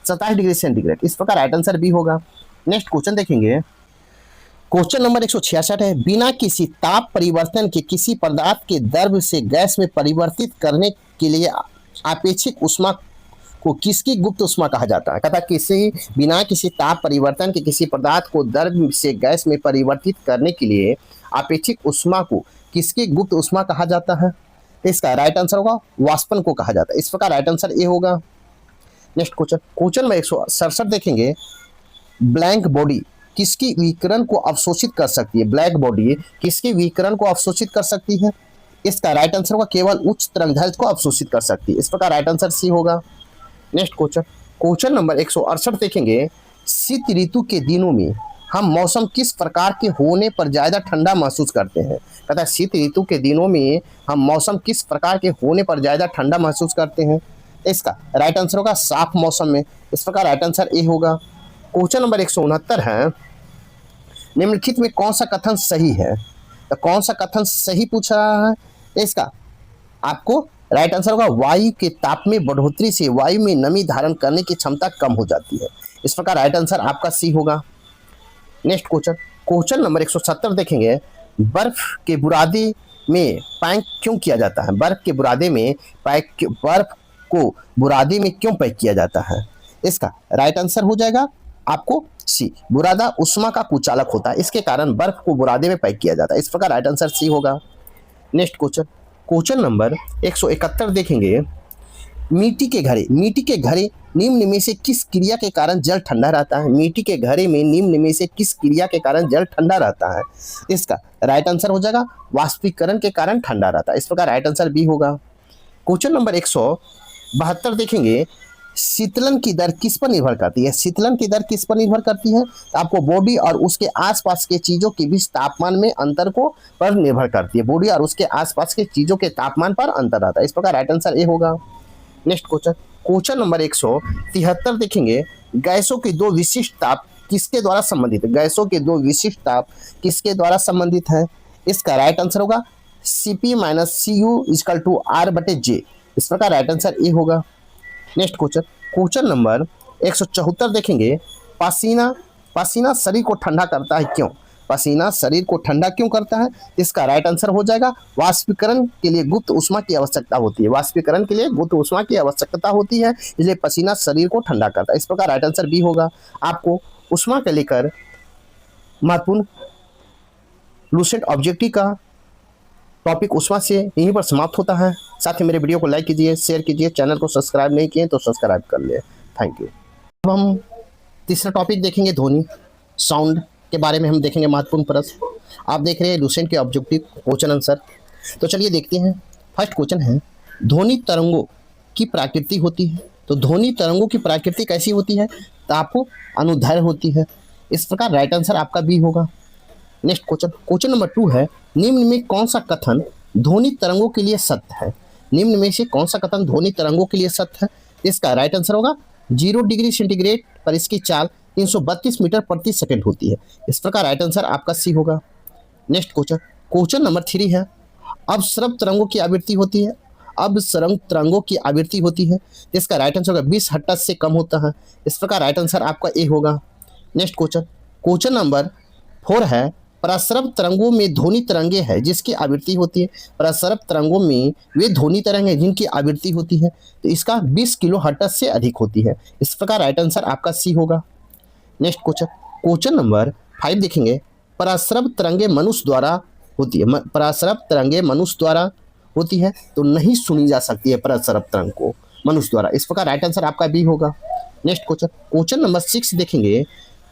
27 डिग्री सेंटीग्रेड। इस प्रकार राइट आंसर बी होगा। नेक्स्ट क्वेश्चन देखेंगे, क्वेश्चन नंबर 166 है, बिना किसी ताप परिवर्तन के किसी पदार्थ के द्रव से गैस में परिवर्तित करने के लिए अपेक्षित ऊष्मा को किसकी गुप्त ऊष्मा कहा जाता है? तथा बिना किसी ताप परिवर्तन के किसी पदार्थ को द्रव से गैस में परिवर्तित करने के लिए अपेक्षित ऊष्मा को किसकी गुप्त ऊष्मा कहा जाता है? इसका राइट आंसर होगा वाष्पन को कहा जाता है। इस प्रकार राइट आंसर ए होगा। नेक्स्ट क्वेश्चन में 167 देखेंगे, ब्लैंक बॉडी किसकी विकिरण को अवशोषित कर सकती है? ब्लैक बॉडी किसकी विकिरण को अवशोषित कर सकती है? इसका राइट आंसर होगा केवल उच्च तरंगदैर्घ्य को अवशोषित कर सकती है। इस प्रकार राइट आंसर सी होगा। नेक्स्ट क्वेश्चन नंबर 168 देखेंगे, शीत ऋतु के दिनों में हम मौसम किस प्रकार के होने पर ज्यादा ठंडा महसूस करते हैं? तथा शीत ऋतु के दिनों में हम मौसम किस प्रकार के होने पर ज्यादा ठंडा महसूस करते हैं? इसका राइट आंसर होगा साफ मौसम में। इस प्रकार राइट आंसर ए होगा। क्वेश्चन नंबर 169 है, निम्नलिखित में कौन सा कथन सही है? तो कौन सा कथन सही पूछ रहा है? इसका आपको राइट आंसर होगा वायु के ताप में बढ़ोतरी से वायु में नमी धारण करने की क्षमता कम हो जाती है। इस प्रकार राइट आंसर आपका सी होगा। नेक्स्ट क्वेश्चन नंबर 170 देखेंगे, बर्फ के बुरादे में पैक क्यों किया जाता है? बर्फ को बुरादे में क्यों पैक किया जाता है? इसका राइट आंसर हो जाएगा आपको सी, बुरादा उष्मा का कुचालक होता है, इसके कारण बर्फ को बुरादे में पैक किया जाता है। इस प्रकार राइट आंसर सी होगा। नेक्स्ट क्वेश्चन नंबर 171 देखेंगे, मिट्टी के घड़े निम्न में से किस क्रिया के कारण जल ठंडा रहता है? मिट्टी के घड़े में निम्न में से किस क्रिया के कारण जल ठंडा रहता है? इसका राइट आंसर हो जाएगा वाष्पीकरण के कारण ठंडा रहता है। इस प्रकार राइट आंसर बी होगा। क्वेश्चन नंबर 172 देखेंगे, शीतलन की दर किस पर निर्भर करती है? शीतलन की दर किस पर निर्भर करती है? तो आपको बॉडी और उसके आसपास के चीजों के बीच तापमान में अंतर को पर निर्भर करती है। बॉडी और उसके आसपास के चीजों के तापमान पर अंतर आता है। इस प्रकार राइट आंसर ए होगा। नेक्स्ट क्वेश्चन नंबर 173 देखेंगे, गैसों के दो विशिष्ट ताप किसके द्वारा संबंधित है? गैसों के दो विशिष्ट ताप किसके द्वारा संबंधित है? इसका राइट आंसर होगा Cp - Cu = R/J। इस प्रकार राइट आंसर ए होगा। नेक्स्ट क्वेश्चन नंबर 174 देखेंगे, पसीना शरीर को ठंडा करता है क्यों? पसीना शरीर को ठंडा क्यों करता है? इसका राइट आंसर हो जाएगा वाष्पीकरण के लिए गुप्त ऊष्मा की आवश्यकता होती है। वाष्पीकरण के लिए गुप्त ऊष्मा की आवश्यकता होती है, इसलिए पसीना शरीर को ठंडा करता है। इस प्रकार राइट आंसर बी होगा। आपको ऊष्मा के लेकर महत्वपूर्ण लूसेंट ऑब्जेक्टिव का टॉपिक ऊष्मा से यहीं पर समाप्त होता है। साथ ही मेरे वीडियो को लाइक कीजिए, शेयर कीजिए, चैनल को सब्सक्राइब नहीं किए तो सब्सक्राइब कर ले। Thank you. अब हम तीसरा टॉपिक देखेंगे, ध्वनि साउंड के बारे में हम देखेंगे महत्वपूर्ण प्रश्न। आप देख रहे हैं लूसेंट के ऑब्जेक्टिव क्वेश्चन आंसर। तो चलिए देखते हैं। फर्स्ट क्वेश्चन है, ध्वनि तरंगों की प्रकृति होती है। तो ध्वनि तरंगों की प्रकृति कैसी होती है? तो आपको अनुदैर्घ्य होती है। इस प्रकार राइट आंसर आपका बी होगा। नेक्स्ट क्वेश्चन नंबर 2 है, निम्न में कौन सा कथन ध्वनि तरंगों के लिए सत्य है? निम्न में से कौन सा कथन ध्वनि तरंगों के लिए सत्य है? इसका राइट आंसर होगा 0 डिग्री सेंटीग्रेड पर इसकी चाल 332 मीटर प्रति सेकंड होती है। इस प्रकार राइट आंसर आपका सी होगा। नेक्स्ट क्वेश्चन नंबर 3 है, अपस्रव तरंगों की आवृत्ति होती है। अपस्रव तरंगों की आवृत्ति होती है, इसका राइट आंसर होगा 20 हर्ट्ज से कम होता है। इस प्रकार राइट आंसर आपका ए होगा। नेक्स्ट क्वेश्चन नंबर 4 है, प्रसरव तरंगों में ध्वनि तरंगे हैं जिसकी आवृत्ति होती है। प्रसरव तरंगों में वे ध्वनि तरंगे जिनकी आवृत्ति होती है, तो इसका 20 किलो हर्ट्ज से अधिक होती है। इस प्रकार राइट आंसर आपका सी होगा। नेक्स्ट क्वेश्चन नंबर 5 देखेंगे, प्रसरव तरंगे मनुष्य द्वारा होती है। प्रसरव तरंगे मनुष्य द्वारा होती है तो नहीं सुनी जा सकती है प्रसरव तरंग को मनुष्य द्वारा। इस प्रकार राइट आंसर आपका बी होगा। नेक्स्ट क्वेश्चन नंबर 6 देखेंगे,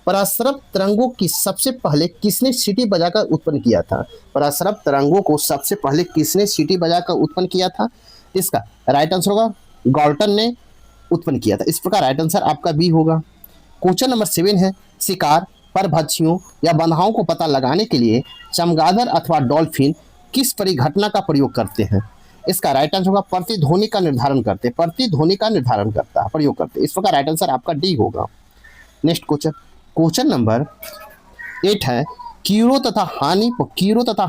प्रसरव तरंगों की सबसे पहले किसने सीटी बजाकर उत्पन्न किया था? प्रसरव तरंगों को सबसे पहले किसने सीटी बजाकर उत्पन्न किया था? इसका राइट आंसर होगा गॉल्टन ने उत्पन्न किया था। इस प्रकार राइट आंसर आपका बी होगा। क्वेश्चन नंबर 7 है, शिकार, परभक्षियों या बंधाओं को पता लगाने के लिए चमगादड़ अथवा डॉल्फिन किस परिघटना का प्रयोग करते हैं? इसका राइट आंसर होगा प्रतिध्वनि का निर्धारण करते, प्रतिध्वनि का निर्धारण करता है, प्रयोग करते। इस प्रकार राइट आंसर आपका डी होगा। नेक्स्ट क्वेश्चन, क्वेश्चन नंबर 8 है, कीड़ों तथा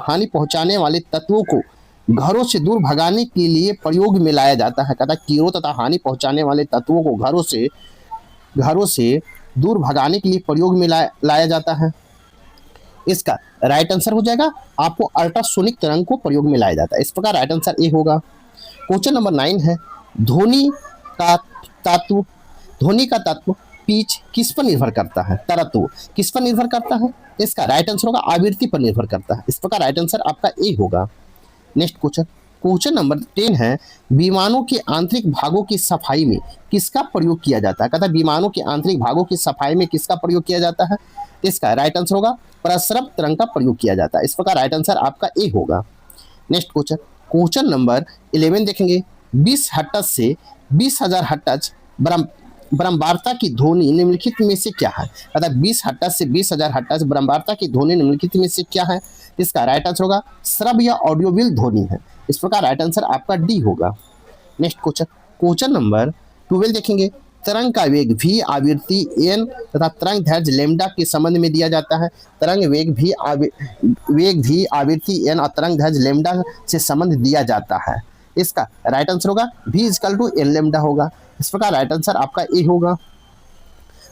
हानि पहुंचाने वाले तत्वों को घरों से दूर भगाने के लिए प्रयोग में लाया जाता है। कहता है कीड़ों तथा हानि पहुंचाने वाले तत्वों को घरों से दूर भगाने के लिए प्रयोग में लाया जाता है। इसका राइट आंसर हो जाएगा आपको अल्ट्रासोनिक तरंग को प्रयोग में लाया जाता है। इस प्रकार राइट आंसर ए होगा। क्वेश्चन नंबर 9 है, ध्वनि का तत्व पिच किस पर निर्भर करता है? तरत्व किस पर निर्भर करता है? इसका राइट आंसर होगा आवृत्ति पर निर्भर करता है। इस प्रकार राइट आंसर आपका ए होगा। नेक्स्ट क्वेश्चन, क्वेश्चन नंबर 10 है, विमानों के आंतरिक भागों की सफाई में किसका प्रयोग किया जाता है? कहता है विमानों के आंतरिक भागों की सफाई में किसका प्रयोग किया जाता है? इसका राइट आंसर होगा प्रसरप तरंग का प्रयोग किया जाता है। इस प्रकार राइट आंसर आपका ए होगा। नेक्स्ट क्वेश्चन, क्वेश्चन नंबर 11 देखेंगे, 20 हर्ट्ज से 20,000 हर्ट्ज बारंबारता की ध्वनि निम्नलिखित में से क्या है? अर्थात 20 हर्ट्ज से 20,000 हर्ट्ज बारंबारता की ध्वनि निम्नलिखित में से क्या है? इसका राइट आंसर होगा श्रव्य या ऑडियोविल ध्वनि है। इस प्रकार राइट आंसर आपका डी होगा। नेक्स्ट क्वेश्चन, क्वेश्चन नंबर 12 देखेंगे, तरंग का वेग v आवृत्ति n तथा तरंग दैर्ध्य लैम्डा के संबंध में दिया जाता है। तरंग वेग v आवृत्ति n और तरंग दैर्ध्य लैम्डा से संबंध दिया जाता है। इसका राइट आंसर होगा v = n लैम्डा होगा। इस प्रकार राइट आंसर आपका ए होगा।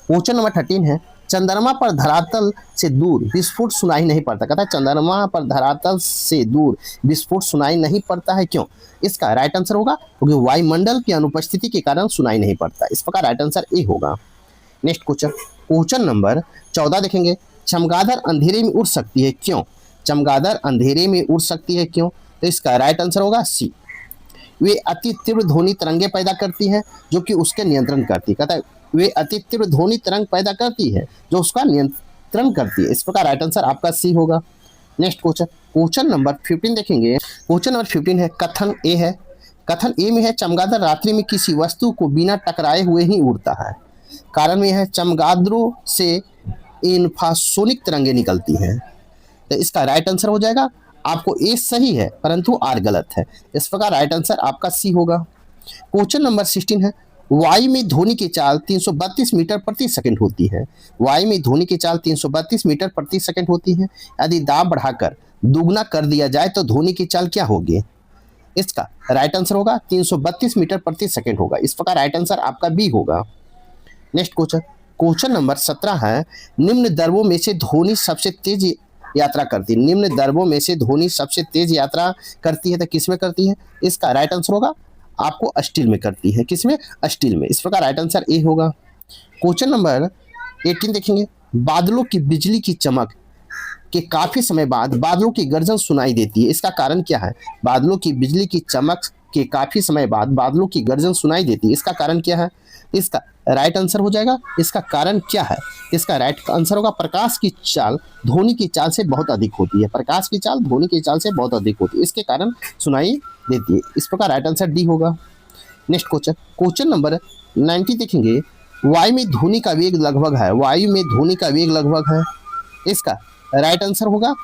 क्वेश्चन नंबर 13 है, चंद्रमा पर धरातल से दूर विस्फोट सुनाई नहीं पड़ता। कहता है चंद्रमा पर धरातल से दूर विस्फोट सुनाई नहीं पड़ता है, क्यों? इसका राइट आंसर होगा क्योंकि वायुमंडल की अनुपस्थिति के कारण सुनाई नहीं पड़ता। इस प्रकार राइट आंसर ए होगा। नेक्स्ट क्वेश्चन, क्वेश्चन नंबर 14 देखेंगे, चमगादड़ अंधेरे में उड़ सकती है, क्यों? चमगादड़ अंधेरे में उड़ सकती है, क्यों? तो इसका राइट आंसर होगा सी, वे अति तीव्र ध्वनि तरंगे पैदा करती हैं जो कि उसके नियंत्रण करती है। कहता है वे अति तीव्र ध्वनि तरंग पैदा करती है जो उसका नियंत्रण करती है। इस प्रकार राइट आंसर आपका सी होगा। नेक्स्ट क्वेश्चन, क्वेश्चन नंबर 15 देखेंगे। क्वेश्चन नंबर 15 है, कथन ए है। कथन ए में है, चमगादड़ रात्रि में किसी वस्तु को बिना टकराए हुए ही उड़ता है। कारण में है चमगादड़ों से इंफ्रासोनिक तरंगे निकलती हैं। तो इसका राइट आंसर हो जाएगा आपको ए सही है परंतु आर गलत है। इस प्रकार राइट आंसर आपका सी होगा। क्वेश्चन नंबर 16 है, वायु में ध्वनि की चाल 332 मीटर प्रति सेकंड होती है। वायु में ध्वनि की चाल 332 मीटर प्रति सेकंड होती है। यदि दाब बढ़ाकर दुगना कर दिया जाए तो ध्वनि की चाल क्या होगी? इसका राइट आंसर होगा 332 मीटर प्रति सेकंड होगा। इस प्रकार राइट आंसर आपका बी होगा। नेक्स्ट क्वेश्चन, क्वेश्चन नंबर 17 है, निम्न दर्वों में से ध्वनि सबसे तेज यात्रा करती है। निम्न दर्वों में से ध्वनि सबसे तेज यात्रा करती है तो किस में करती है? इसका राइट आंसर होगा आपको स्टील में करती है। किसमें? स्टील में। इस प्रकार राइट आंसर ए होगा। क्वेश्चन नंबर 18 देखेंगे, बादलों की बिजली की चमक के काफी समय बाद बादलों की गर्जन सुनाई देती है। इसका कारण क्या है? बादलों की बिजली की चमक के काफी समय बाद बादलों की गर्जन सुनाई देती है। इसका कारण क्या है? इसका राइट आंसर हो जाएगा इसका कारण क्या है? इसका राइट आंसर होगा प्रकाश की चाल ध्वनि की चाल से बहुत अधिक होती है। प्रकाश की चाल ध्वनि की चाल से बहुत अधिक होती है, इसके कारण सुनाई देती है। इस प्रकार राइट आंसर डी होगा। नेक्स्ट क्वेश्चन, क्वेश्चन नंबर 90 देखेंगे, वायु में ध्वनि का वेग लगभग है। वायु में ध्वनि का वेग लगभग है। इसका राइट आंसर होगा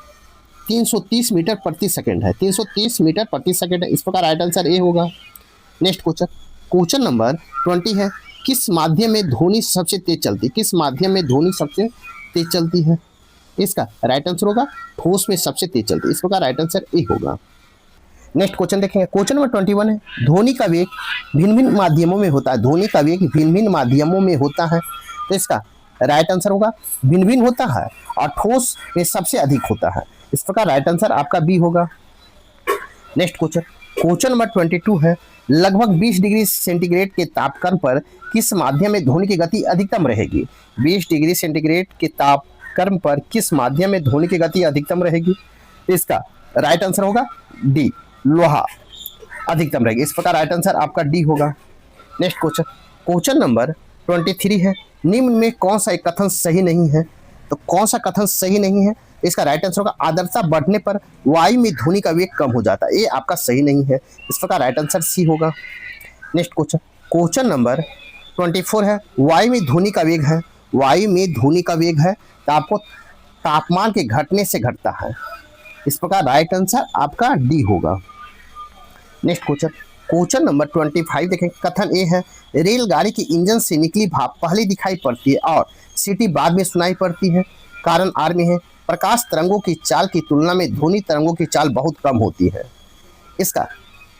330 मीटर प्रति सेकंड है। 330 मीटर प्रति सेकंड है। इस प्रकार राइट आंसर ए होगा। नेक्स्ट क्वेश्चन, क्वेश्चन नंबर 20 है, किस माध्यम में ध्वनि सबसे तेज चलती है? किस माध्यम में ध्वनि सबसे तेज चलती है? इसका राइट आंसर होगा ठोस में सबसे तेज चलती है। इस प्रकार राइट आंसर ए होगा। नेक्स्ट क्वेश्चन देखेंगे, क्वेश्चन नंबर 21 है, ध्वनि का वेग भिन्न भिन्न माध्यमों में होता है। ध्वनि का वेग भिन्न भिन्न माध्यमों में होता है तो इसका राइट आंसर होगा भिन्न भिन्न होता है और ठोस में सबसे अधिक होता है। इस प्रकार राइट आंसर आपका बी होगा। नेक्स्ट क्वेश्चन, क्वेश्चन नंबर 22 है, लगभग 20 डिग्री सेंटीग्रेड के तापक्रम पर किस माध्यम में ध्वनि की गति अधिकतम रहेगी? 20 डिग्री सेंटीग्रेड के तापक्रम पर किस माध्यम में ध्वनि की गति अधिकतम रहेगी? इसका राइट आंसर होगा डी, लोहा अधिकतम रहेगी। इस प्रकार राइट आंसर आपका डी होगा। नेक्स्ट क्वेश्चन, क्वेश्चन नंबर 23 है, निम्न में कौन सा एक कथन सही नहीं है? तो कौन सा कथन सही नहीं है? इसका राइट आंसर होगा आर्द्रता बढ़ने पर वायु में ध्वनि का वेग कम हो जाता है। ये आपका सही नहीं है, इस प्रकार राइट आंसर सी होगा। नेक्स्ट क्वेश्चन, क्वेश्चन नंबर 24 है, वायु में ध्वनि का वेग है, वायु में ध्वनि का वेग है तो आपको तापमान के घटने से घटता है, इस प्रकार राइट आंसर आपका डी होगा। नेक्स्ट क्वेश्चन, क्वेश्चन नंबर 25 देखें, कथन ए है, रेलगाड़ी के इंजन से निकली भाप पहले दिखाई पड़ती है और सीटी बाद में सुनाई पड़ती है। कारण आर में है, प्रकाश तरंगों की चाल की तुलना में ध्वनि तरंगों की चाल बहुत कम होती है। इसका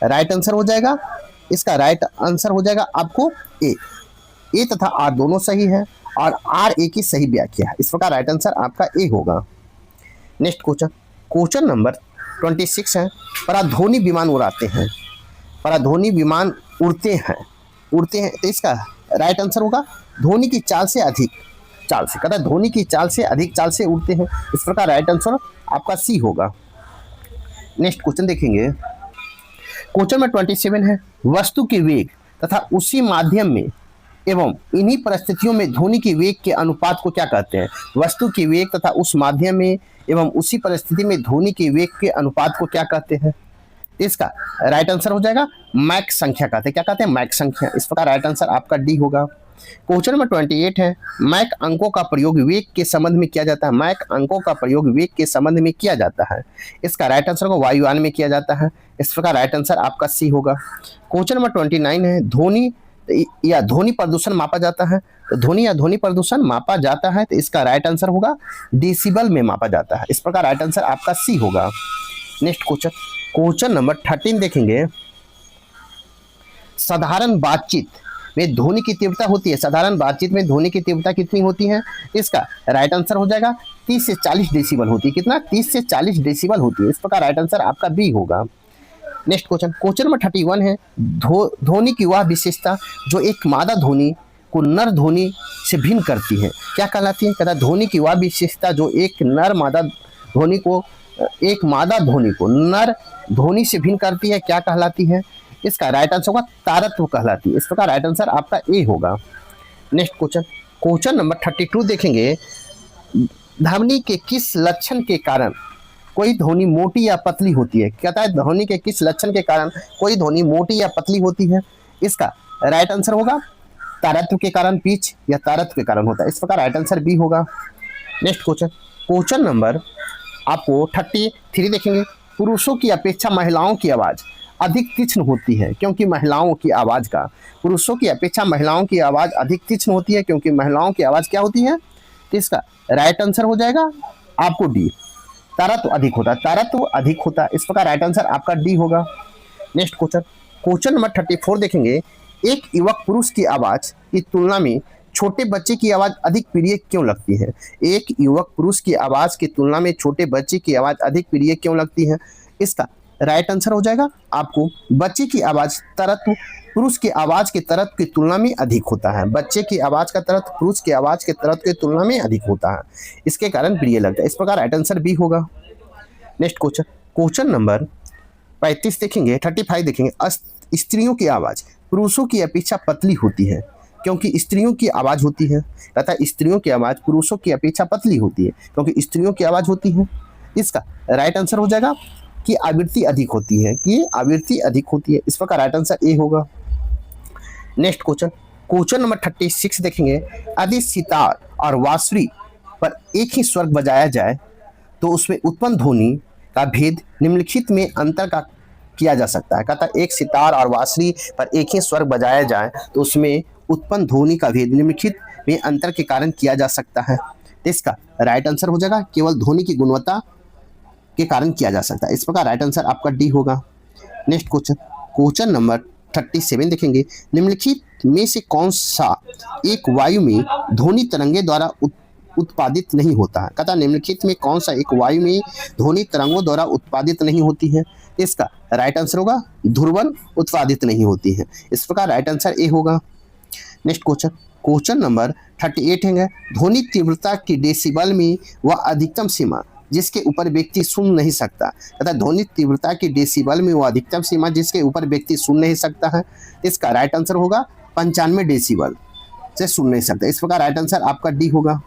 राइट आंसर हो जाएगा, इसका राइट आंसर हो जाएगा आपको ए तथा आर दोनों सही है और आर ए की सही व्याख्या है, इस प्रकार राइट आंसर आपका ए होगा। नेक्स्ट क्वेश्चन, क्वेश्चन नंबर 26 है, पराध्वनि विमान उड़ाते हैं, पराध्वनि विमान उड़ते हैं तो इसका राइट आंसर होगा ध्वनि की चाल से अधिक चाल से, कहता है ध्वनि की चाल से अधिक चाल से उड़ते हैं, इस प्रकार राइट आंसर आपका सी होगा। नेक्स्ट क्वेश्चन देखेंगे, क्वेश्चन में 27 है, वस्तु के वेग तथा उसी माध्यम में एवं इन्हीं परिस्थितियों में ध्वनि के वेग के अनुपात को क्या कहते हैं? वस्तु के वेग तथा उस माध्यम में एवं उसी परिस्थिति में ध्वनि के वेग के अनुपात को क्या कहते हैं? इसका राइट आंसर हो जाएगा मैक संख्या कहते हैं, क्या कहते हैं? मैक संख्या, इस प्रकार राइट आंसर आपका डी होगा। क्वेश्चन नंबर 28 है, मैक अंकों का प्रयोग वेग के संबंध में किया जाता है, मैक अंकों का प्रयोग वेग के संबंध में किया जाता है, इसका राइट आंसर को वायुयान में किया जाता है, इस प्रकार राइट आंसर आपका सी होगा। क्वेश्चन नंबर 29 है, ध्वनि या ध्वनि प्रदूषण मापा जाता है, तो ध्वनि या ध्वनि प्रदूषण मापा जाता है तो इसका राइट आंसर होगा डेसिबल में मापा जाता है, इस प्रकार राइट आंसर आपका सी होगा। नेक्स्ट क्वेश्चन, क्वेश्चन नंबर 13 देखेंगे, साधारण बातचीत में ध्वनि की तीव्रता होती है, साधारण बातचीत में ध्वनि की तीव्रता कितनी होती है? इसका राइट आंसर हो जाएगा 30 से 40 डेसिबल होती है, कितना? 30 से 40 डेसिबल होती है, इस प्रकार राइट आंसर आपका बी होगा। नेक्स्ट क्वेश्चन, क्वेश्चन नंबर 31 है, ध्वनि की वह विशेषता जो एक मादा ध्वनि को नर ध्वनि से भिन्न करती है, क्या कहलाती है? कहता है ध्वनि की वह विशेषता जो एक मादा ध्वनि को नर ध्वनि से भिन्न करती है, क्या कहलाती है? इसका राइट आंसर होगा तारत्व कहलाती है, इस प्रकार राइट आंसर आपका ए होगा। नेक्स्ट क्वेश्चन, क्वेश्चन नंबर 32 देखेंगे, ध्वनि के किस लक्षण के कारण कोई ध्वनि मोटी या पतली होती है? कहता है ध्वनि के किस लक्षण के कारण कोई ध्वनि मोटी या पतली होती है? इसका राइट आंसर होगा तारत्व के कारण, पिच या तारत्व के कारण होता है, इस प्रकार राइट आंसर बी होगा। नेक्स्ट क्वेश्चन, क्वेश्चन नंबर आपको 33 देखेंगे, पुरुषों की अपेक्षा महिलाओं की आवाज अधिक तीक्ष्ण होती है क्योंकि महिलाओं की आवाज का, पुरुषों की अपेक्षा महिलाओं की आवाज अधिक तीक्ष्ण होती है क्योंकि महिलाओं की आवाज क्या होती है? तो इसका राइट आंसर हो जाएगा आपको डी, तारत्व अधिक होता है, तारत्व अधिक होता है, इस प्रकार राइट आंसर आपका डी होगा। नेक्स्ट क्वेश्चन, क्वेश्चन नंबर 34 देखेंगे, एक युवक पुरुष की आवाज की तुलना में छोटे बच्चे की आवाज अधिक प्रिय क्यों लगती है? एक युवक पुरुष की आवाज की तुलना में छोटे बच्चे की आवाज अधिक प्रिय क्यों लगती है? इसका राइट आंसर हो जाएगा आपको बच्चे की आवाज तरत्व पुरुष की आवाज के तरत्व की तुलना में अधिक होता है, बच्चे की आवाज का तरत्व पुरुष की आवाज के तरत्व की तुलना में अधिक होता है, इसके कारण प्रिय लगता है, इस प्रकार राइट आंसर बी होगा। नेक्स्ट क्वेश्चन, क्वेश्चन नंबर 35 देखेंगे, 35 देखेंगे, स्त्रियों की आवाज पुरुषों की अपेक्षा पतली होती है क्योंकि स्त्रियों की आवाज होती है, तथा स्त्रियों की आवाज पुरुषों की अपेक्षा पतली होती है क्योंकि स्त्रियों की आवाज होती है, इसका राइट आंसर हो जाएगा कि आवृत्ति अधिक होती है, कि आवृत्ति अधिक होती है, इस प्रकार राइट आंसर ए होगा। नेक्स्ट क्वेश्चन, क्वेश्चन नंबर 36 देखेंगे, यदि सितार और बांसुरी पर एक ही स्वर बजाया जाए तो उसमें उत्पन्न ध्वनि का भेद निम्नलिखित में अंतर का किया जा सकता है। कहता है एक सितार और बांसुरी पर एक ही स्वर बजाया जाए तो उसमें उत्पन्न ध्वनि का भेद निम्नलिखित में अंतर के कारण किया जा सकता है, इसका राइट आंसर हो जाएगा केवल ध्वनि की गुणवत्ता के कारण किया जा सकता है, इस प्रकार राइट आंसर आपका डी होगा। नेक्स्ट क्वेश्चन, क्वेश्चन नंबर 37 देखेंगे, निम्नलिखित में से कौन सा एक वायु में ध्वनि तरंगे द्वारा उत्पादित नहीं होता है? कहता निम्नलिखित में कौन सा एक वायु में ध्वनि तरंगों द्वारा उत्पादित नहीं होती है? इसका राइट आंसर होगा ध्रुवन उत्पादित नहीं होती है, इस प्रकार राइट आंसर ए होगा। नेक्स्ट क्वेश्चन, क्वेश्चन नंबर 38 है, ध्वनि तीव्रता की डेसिबल में वह अधिकतम सीमा जिसके ऊपर व्यक्ति सुन नहीं सकता, तथा ध्वनि तीव्रता की डेसिबल में वह अधिकतम सीमा जिसके ऊपर व्यक्ति सुन नहीं सकता है, इसका राइट आंसर होगा 95 डेसिबल से सुन नहीं सकता, इस प्रकार राइट आंसर आपका डी होगा।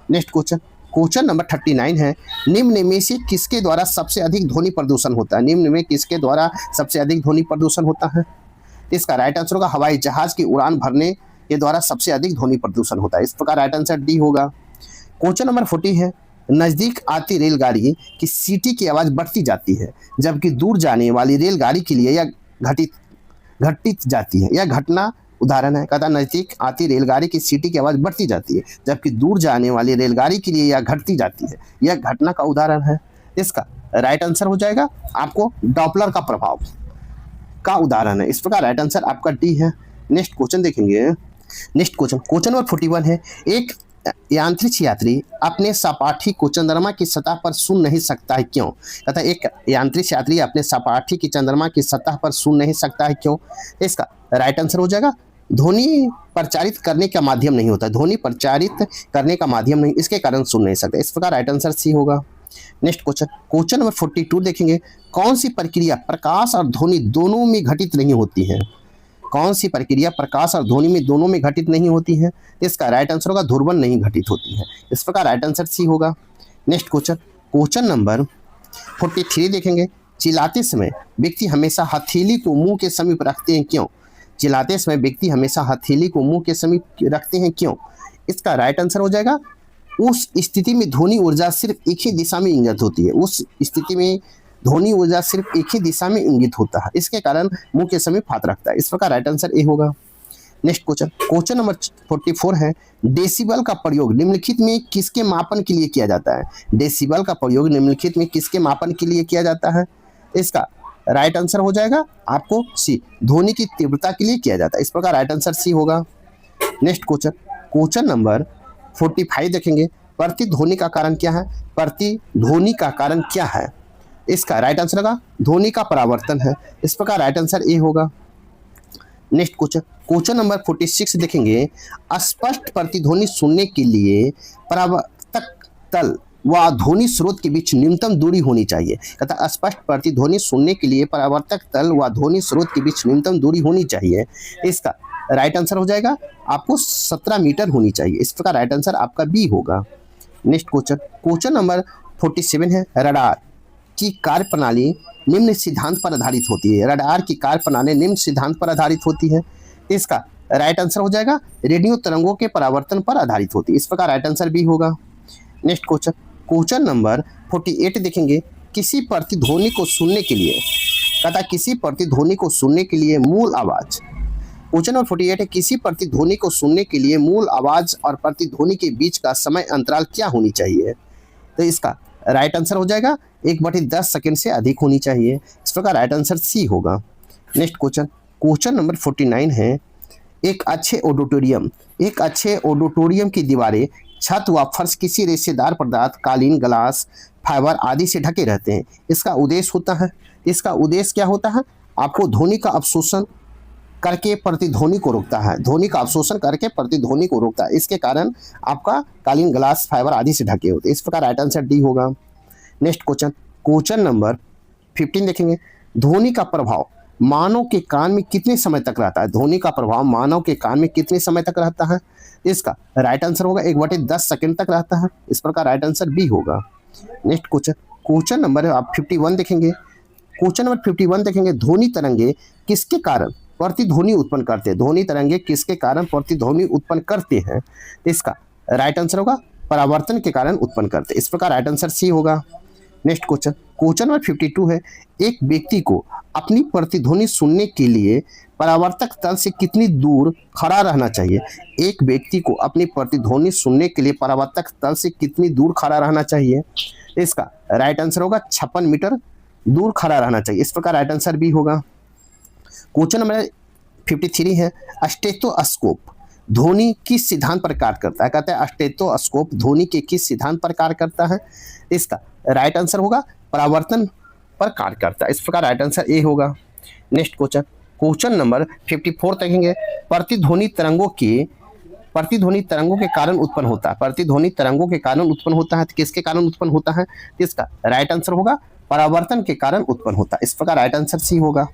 नेक्स्ट क्वेश्चन, क्वेश्चन नंबर 39 है, निम्न में से किसके द्वारा सबसे अधिक ध्वनि प्रदूषण होता है? निम्न में किसके द्वारा सबसे अधिक ध्वनि प्रदूषण होता है? इसका राइट आंसर होगा हवाई जहाज की उड़ान भरने के द्वारा सबसे अधिक ध्वनि प्रदूषण होता है। इस प्रकार राइट आंसर डी होगा। क्वेश्चन नंबर 40 है, नजदीक आती रेलगाड़ी की सीटी की आवाज बढ़ती जाती है, जबकि दूर जाने वाली रेलगाड़ी के लिए यह घटित जाती है। यह घटना उदाहरण है। कहता नजदीक आती रेलगाड़ी की सीटी की आवाज बढ़ती जाती है, जबकि दूर जाने वाली रेलगाड़ी के लिए यह घटती जाती है। यह घटना का उदाहरण है। इसका राइट आंसर हो जाएगा आपको डॉपलर का प्रभाव का उदाहरण है। इस प्रकार राइट आंसर आपका डी है। नेक्स्ट क्वेश्चन देखेंगे। नेक्स्ट क्वेश्चन नंबर 41 है, एक यांत्रिक यात्री अपने सपाठी को चंद्रमा की सतह पर सुन नहीं सकता है, क्यों? कहता है एक यांत्रिक यात्री अपने सपाठी की चंद्रमा की सतह पर सुन नहीं सकता है, क्यों? इसका राइट आंसर हो जाएगा ध्वनि प्रचारित करने का माध्यम नहीं होता। ध्वनि प्रचारित करने का माध्यम नहीं, इसके कारण सुन नहीं सकते। इस प्रकार राइट आंसर सी होगा। नेक्स्ट क्वेश्चन नंबर 42 देखेंगे। कौन सी प्रक्रिया प्रकाश और ध्वनि दोनों में घटित नहीं होती है? कौन सी प्रक्रिया प्रकाश और ध्वनि में दोनों में घटित नहीं होती है? इसका राइट आंसर होगा ध्रुवण नहीं घटित होती है। इस प्रकार राइट आंसर सी होगा। नेक्स्ट क्वेश्चन नंबर 43 देखेंगे। चिल्लाते समय व्यक्ति हमेशा हथेली को मुंह के समीप रखते हैं, क्यों? चिल्लाते समय व्यक्ति हमेशा हथेली को मुंह के समीप रखते हैं, क्यों? इसका राइट आंसर हो जाएगा उस स्थिति में ध्वनि ऊर्जा सिर्फ एक ही दिशा में इंगित होती है। उस स्थिति में ध्वनि ऊर्जा सिर्फ एक ही दिशा में इंगित होता है, इसके कारण मुंह के समीप हाथ रखता है। इस प्रकार राइट आंसर ए होगा। नेक्स्ट क्वेश्चन नंबर 44 है, डेसिबल का प्रयोग निम्नलिखित में किसके मापन के लिए किया जाता है? डेसिबल का प्रयोग निम्नलिखित में किसके मापन के लिए किया जाता है? इसका राइट आंसर हो जाएगा आपको सी, ध्वनि की तीव्रता के लिए किया जाता है। इस प्रकार राइट आंसर सी होगा। नेक्स्ट क्वेश्चन नंबर 45 देखेंगे। प्रतिध्वनि का कारण क्या है? प्रतिध्वनि का कारण क्या है? इसका राइट आंसर होगा ध्वनि का परावर्तन है। इस प्रकार राइट आंसर ए होगा। नेक्स्ट क्वेश्चन नंबर 46 देखेंगे। स्पष्ट प्रतिध्वनि सुनने के लिए परावर्तक तल व ध्वनि स्रोत के बीच न्यूनतम दूरी होनी चाहिए। कहता स्पष्ट प्रतिध्वनि सुनने के लिए परावर्तक तल व ध्वनि स्रोत के बीच न्यूनतम दूरी होनी चाहिए। इसका राइट आंसर हो जाएगा आपको 17 मीटर होनी चाहिए। इस प्रकार राइट आंसर आपका बी होगा। नेक्स्ट क्वेश्चन नंबर 47 है, रडार की कार्य प्रणाली निम्न सिद्धांत पर आधारित होती है। रडार की कार्य प्रणाली निम्न सिद्धांत पर आधारित होती है। इसका राइट आंसर हो जाएगा रेडियो तरंगों के परावर्तन पर आधारित होती है। इस प्रकार राइट आंसर बी होगा। नेक्स्ट क्वेश्चन नंबर 48 देखेंगे। किसी प्रतिध्वनि को सुनने के लिए कहता किसी प्रतिध्वनि को सुनने के लिए मूल आवाज। क्वेश्चन नंबर 48 है, किसी प्रतिध्वनि को सुनने के लिए मूल आवाज और प्रतिध्वनि के बीच का समय अंतराल क्या होनी चाहिए? तो इसका राइट आंसर हो जाएगा 1/10 सेकंड से अधिक होनी चाहिए। इस प्रकार राइट आंसर सी होगा। नेक्स्ट क्वेश्चन नंबर 49 है, एक अच्छे ऑडिटोरियम की दीवारें, छत व फर्श किसी रेशेदार पदार्थ, कालीन, ग्लास, फाइबर आदि से ढके रहते हैं। इसका उद्देश्य होता है, इसका उद्देश्य क्या होता है? आपको ध्वनि का अवशोषण करके प्रतिध्वनि को रोकता है। ध्वनि का अवशोषण करके प्रतिध्वनि को रोकता है। इसके कारण आपका कालीन, ग्लास, फाइबर आदि से ढके होते हैं। इस प्रकार राइट आंसर डी होगा। नेक्स्ट क्वेश्चन नंबर 15 देखेंगे। ध्वनि का प्रभाव मानव के कान में कितने समय तक रहता है? ध्वनि का प्रभाव मानव के कान में कितने समय तक रहता है? इसका राइट आंसर होगा 1/10 सेकंड तक रहता है। इस प्रकार राइट आंसर बी होगा। नेक्स्ट क्वेश्चन नंबर आप 51 देखेंगे। क्वेश्चन नंबर 51 देखेंगे। ध्वनि तरंगे किसके कारण प्रतिध्वनि उत्पन्न करते हैं? ध्वनि तरंगे किसके कारण प्रतिध्वनि उत्पन्न करते हैं? इसका राइट आंसर होगा परावर्तन के कारण उत्पन्न करते हैं। इस प्रकार राइट आंसर सी होगा। नेक्स्ट क्वेश्चन नंबर 52 है, एक व्यक्ति को अपनी प्रतिध्वनि सुनने के लिए परावर्तक तल से कितनी दूर खड़ा रहना चाहिए? एक व्यक्ति को अपनी प्रतिध्वनि सुनने के लिए परावर्तक तल से कितनी दूर खड़ा रहना चाहिए? इसका राइट आंसर होगा 56 मीटर दूर खड़ा रहना चाहिए। इस प्रकार राइट आंसर बी होगा। क्वेश्चन नंबर 53 है, स्टेथोस्कोप ध्वनि किस सिद्धांत पर कार्य करता है? कहता है स्टेथोस्कोप ध्वनि के किस सिद्धांत पर कार्य करता है? इसका राइट आंसर होगा परावर्तन पर कार्य करता है। इस प्रकार राइट आंसर ए होगा। नेक्स्ट क्वेश्चन नंबर 54 देखेंगे। प्रतिध्वनि तरंगों के कारण उत्पन्न होता है। प्रतिध्वनि तरंगों के कारण उत्पन्न होता है, तो किसके कारण उत्पन्न होता है? इसका राइट आंसर होगा परावर्तन के कारण उत्पन्न होता है। इस प्रकार राइट आंसर सी होगा।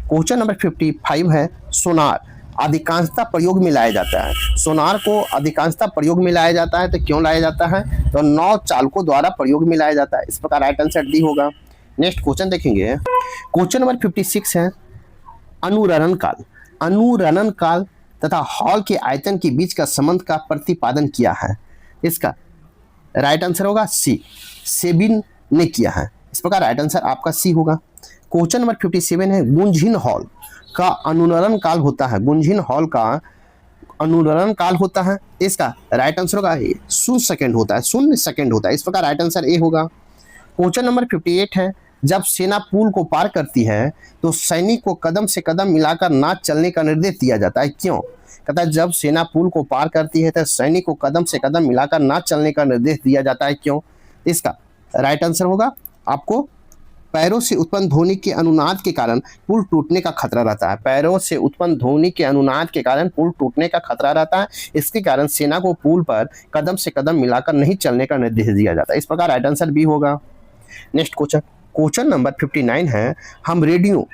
क्वेश्चन नंबर 55 है, सोनार अधिकांशतः प्रयोग में लाया जाता है। सोनार को अधिकांशतः प्रयोग में लाया जाता है, तो क्यों लाया जाता है? तो नौ चालकों द्वारा प्रयोग में लाया जाता है। इस प्रकार राइट आंसर डी होगा। नेक्स्ट क्वेश्चन देखेंगे, क्वेश्चन नंबर 56 है अनुरणन काल। अनुरणन काल तथा हॉल के आयतन के बीच का संबंध का प्रतिपादन किया है। इसका राइट आंसर होगा सी, सेबिन ने किया है। इस प्रकार राइट आंसर आपका सी होगा। क्वेश्चन नंबर 57 है गुंजहीन हॉल का अनुरणन काल होता है। गुंजहीन हॉल का अनुरणन काल होता है, इसका राइट आंसर होगा 0 सेकंड होता है, 0 सेकंड होता है। इस प्रकार राइट आंसर ए होगा। क्वेश्चन नंबर 58 है जब सेना पुल को पार करती है तो सैनिक को कदम से कदम मिलाकर ना चलने का निर्देश दिया जाता है, क्यों? कहता है जब सेना पुल को पार करती है तो सैनिक को कदम से कदम मिलाकर ना चलने का निर्देश दिया जाता है, क्यों? इसका राइट आंसर होगा आपको पैरों से उत्पन्न ध्वनि के अनुनाद के कारण पुल टूटने का खतरा रहता है। पैरों से उत्पन्न ध्वनि के अनुनाद के कारण पुल टूटने का खतरा रहता है, इसके कारण सेना को पुल पर कदम से कदम मिलाकर नहीं चलने का निर्देश दिया जाता है। इस प्रकार राइट आंसर बी होगा। नेक्स्ट क्वेश्चन, क्वेश्चन नंबर 59 है हम रेडियो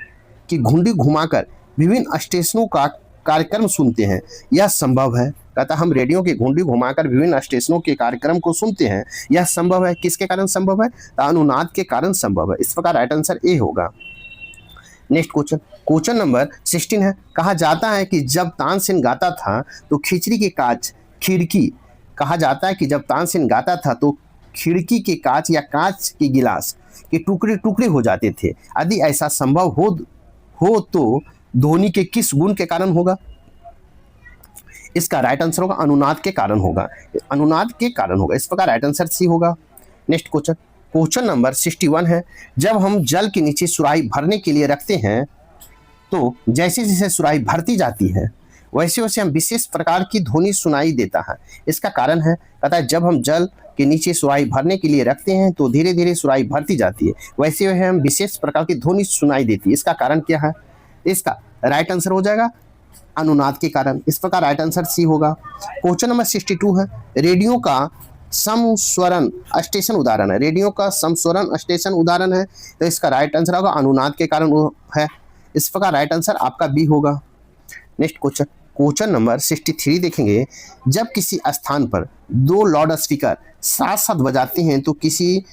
की घुंडी घुमाकर विभिन्न स्टेशनों का कार्यक्रम सुनते हैं, यह संभव है? कहता हम रेडियो की घुंडी घुमाकर विभिन्न स्टेशनों के कार्यक्रम को सुनते हैं, यह संभव है। किसके कारण संभव है? अनुनाद के कारण संभव है। इस प्रकार राइट आंसर ए होगा। नेक्स्ट क्वेश्चन, क्वेश्चन नंबर 16 है कहा जाता है कि जब तानसेन गाता था तो खिड़की के कांच खिड़की कहा जाता है कि जब तानसेन गाता था तो खिड़की के कांच या कांच के गिलास के टुकड़े टुकड़े हो जाते थे। यदि ऐसा संभव हो तो ध्वनि के किस गुण के कारण होगा? इसका राइट आंसर होगा अनुनाद के कारण होगा। अनुनाद के कारण होगा। इस प्रकार राइट आंसर सी होगा। नेक्स्ट क्वेश्चन, क्वेश्चन नंबर 61 है जब हम जल के नीचे सुराही भरने के लिए रखते हैं तो जैसे जैसे सुराही भरती जाती है वैसे वैसे हम विशेष प्रकार की ध्वनि सुनाई देता है। इसका कारण है कहता है जब हम जल के नीचे सुराही भरने के लिए रखते हैं तो धीरे धीरे सुराही भरती जाती है, वैसे वैसे हम विशेष प्रकार की ध्वनि सुनाई देती है। इसका कारण क्या है? इसका राइट आंसर हो जाएगा अनुनाद के कारण। इस प्रकार राइट आंसर सी होगा। क्वेश्चन नंबर 62 है रेडियो का समस्वरण स्टेशन उदाहरण है। रेडियो का समस्वरण स्टेशन उदाहरण है, तो इसका राइट आंसर होगा अनुनाद के कारण है। इस प्रकार राइट आंसर आपका बी होगा। नेक्स्ट क्वेश्चन, क्वेश्चन नंबर 63 देखेंगे जब किसी स्थान पर दो लाउड स्पीकर साथ साथ बजाते हैं तो किसी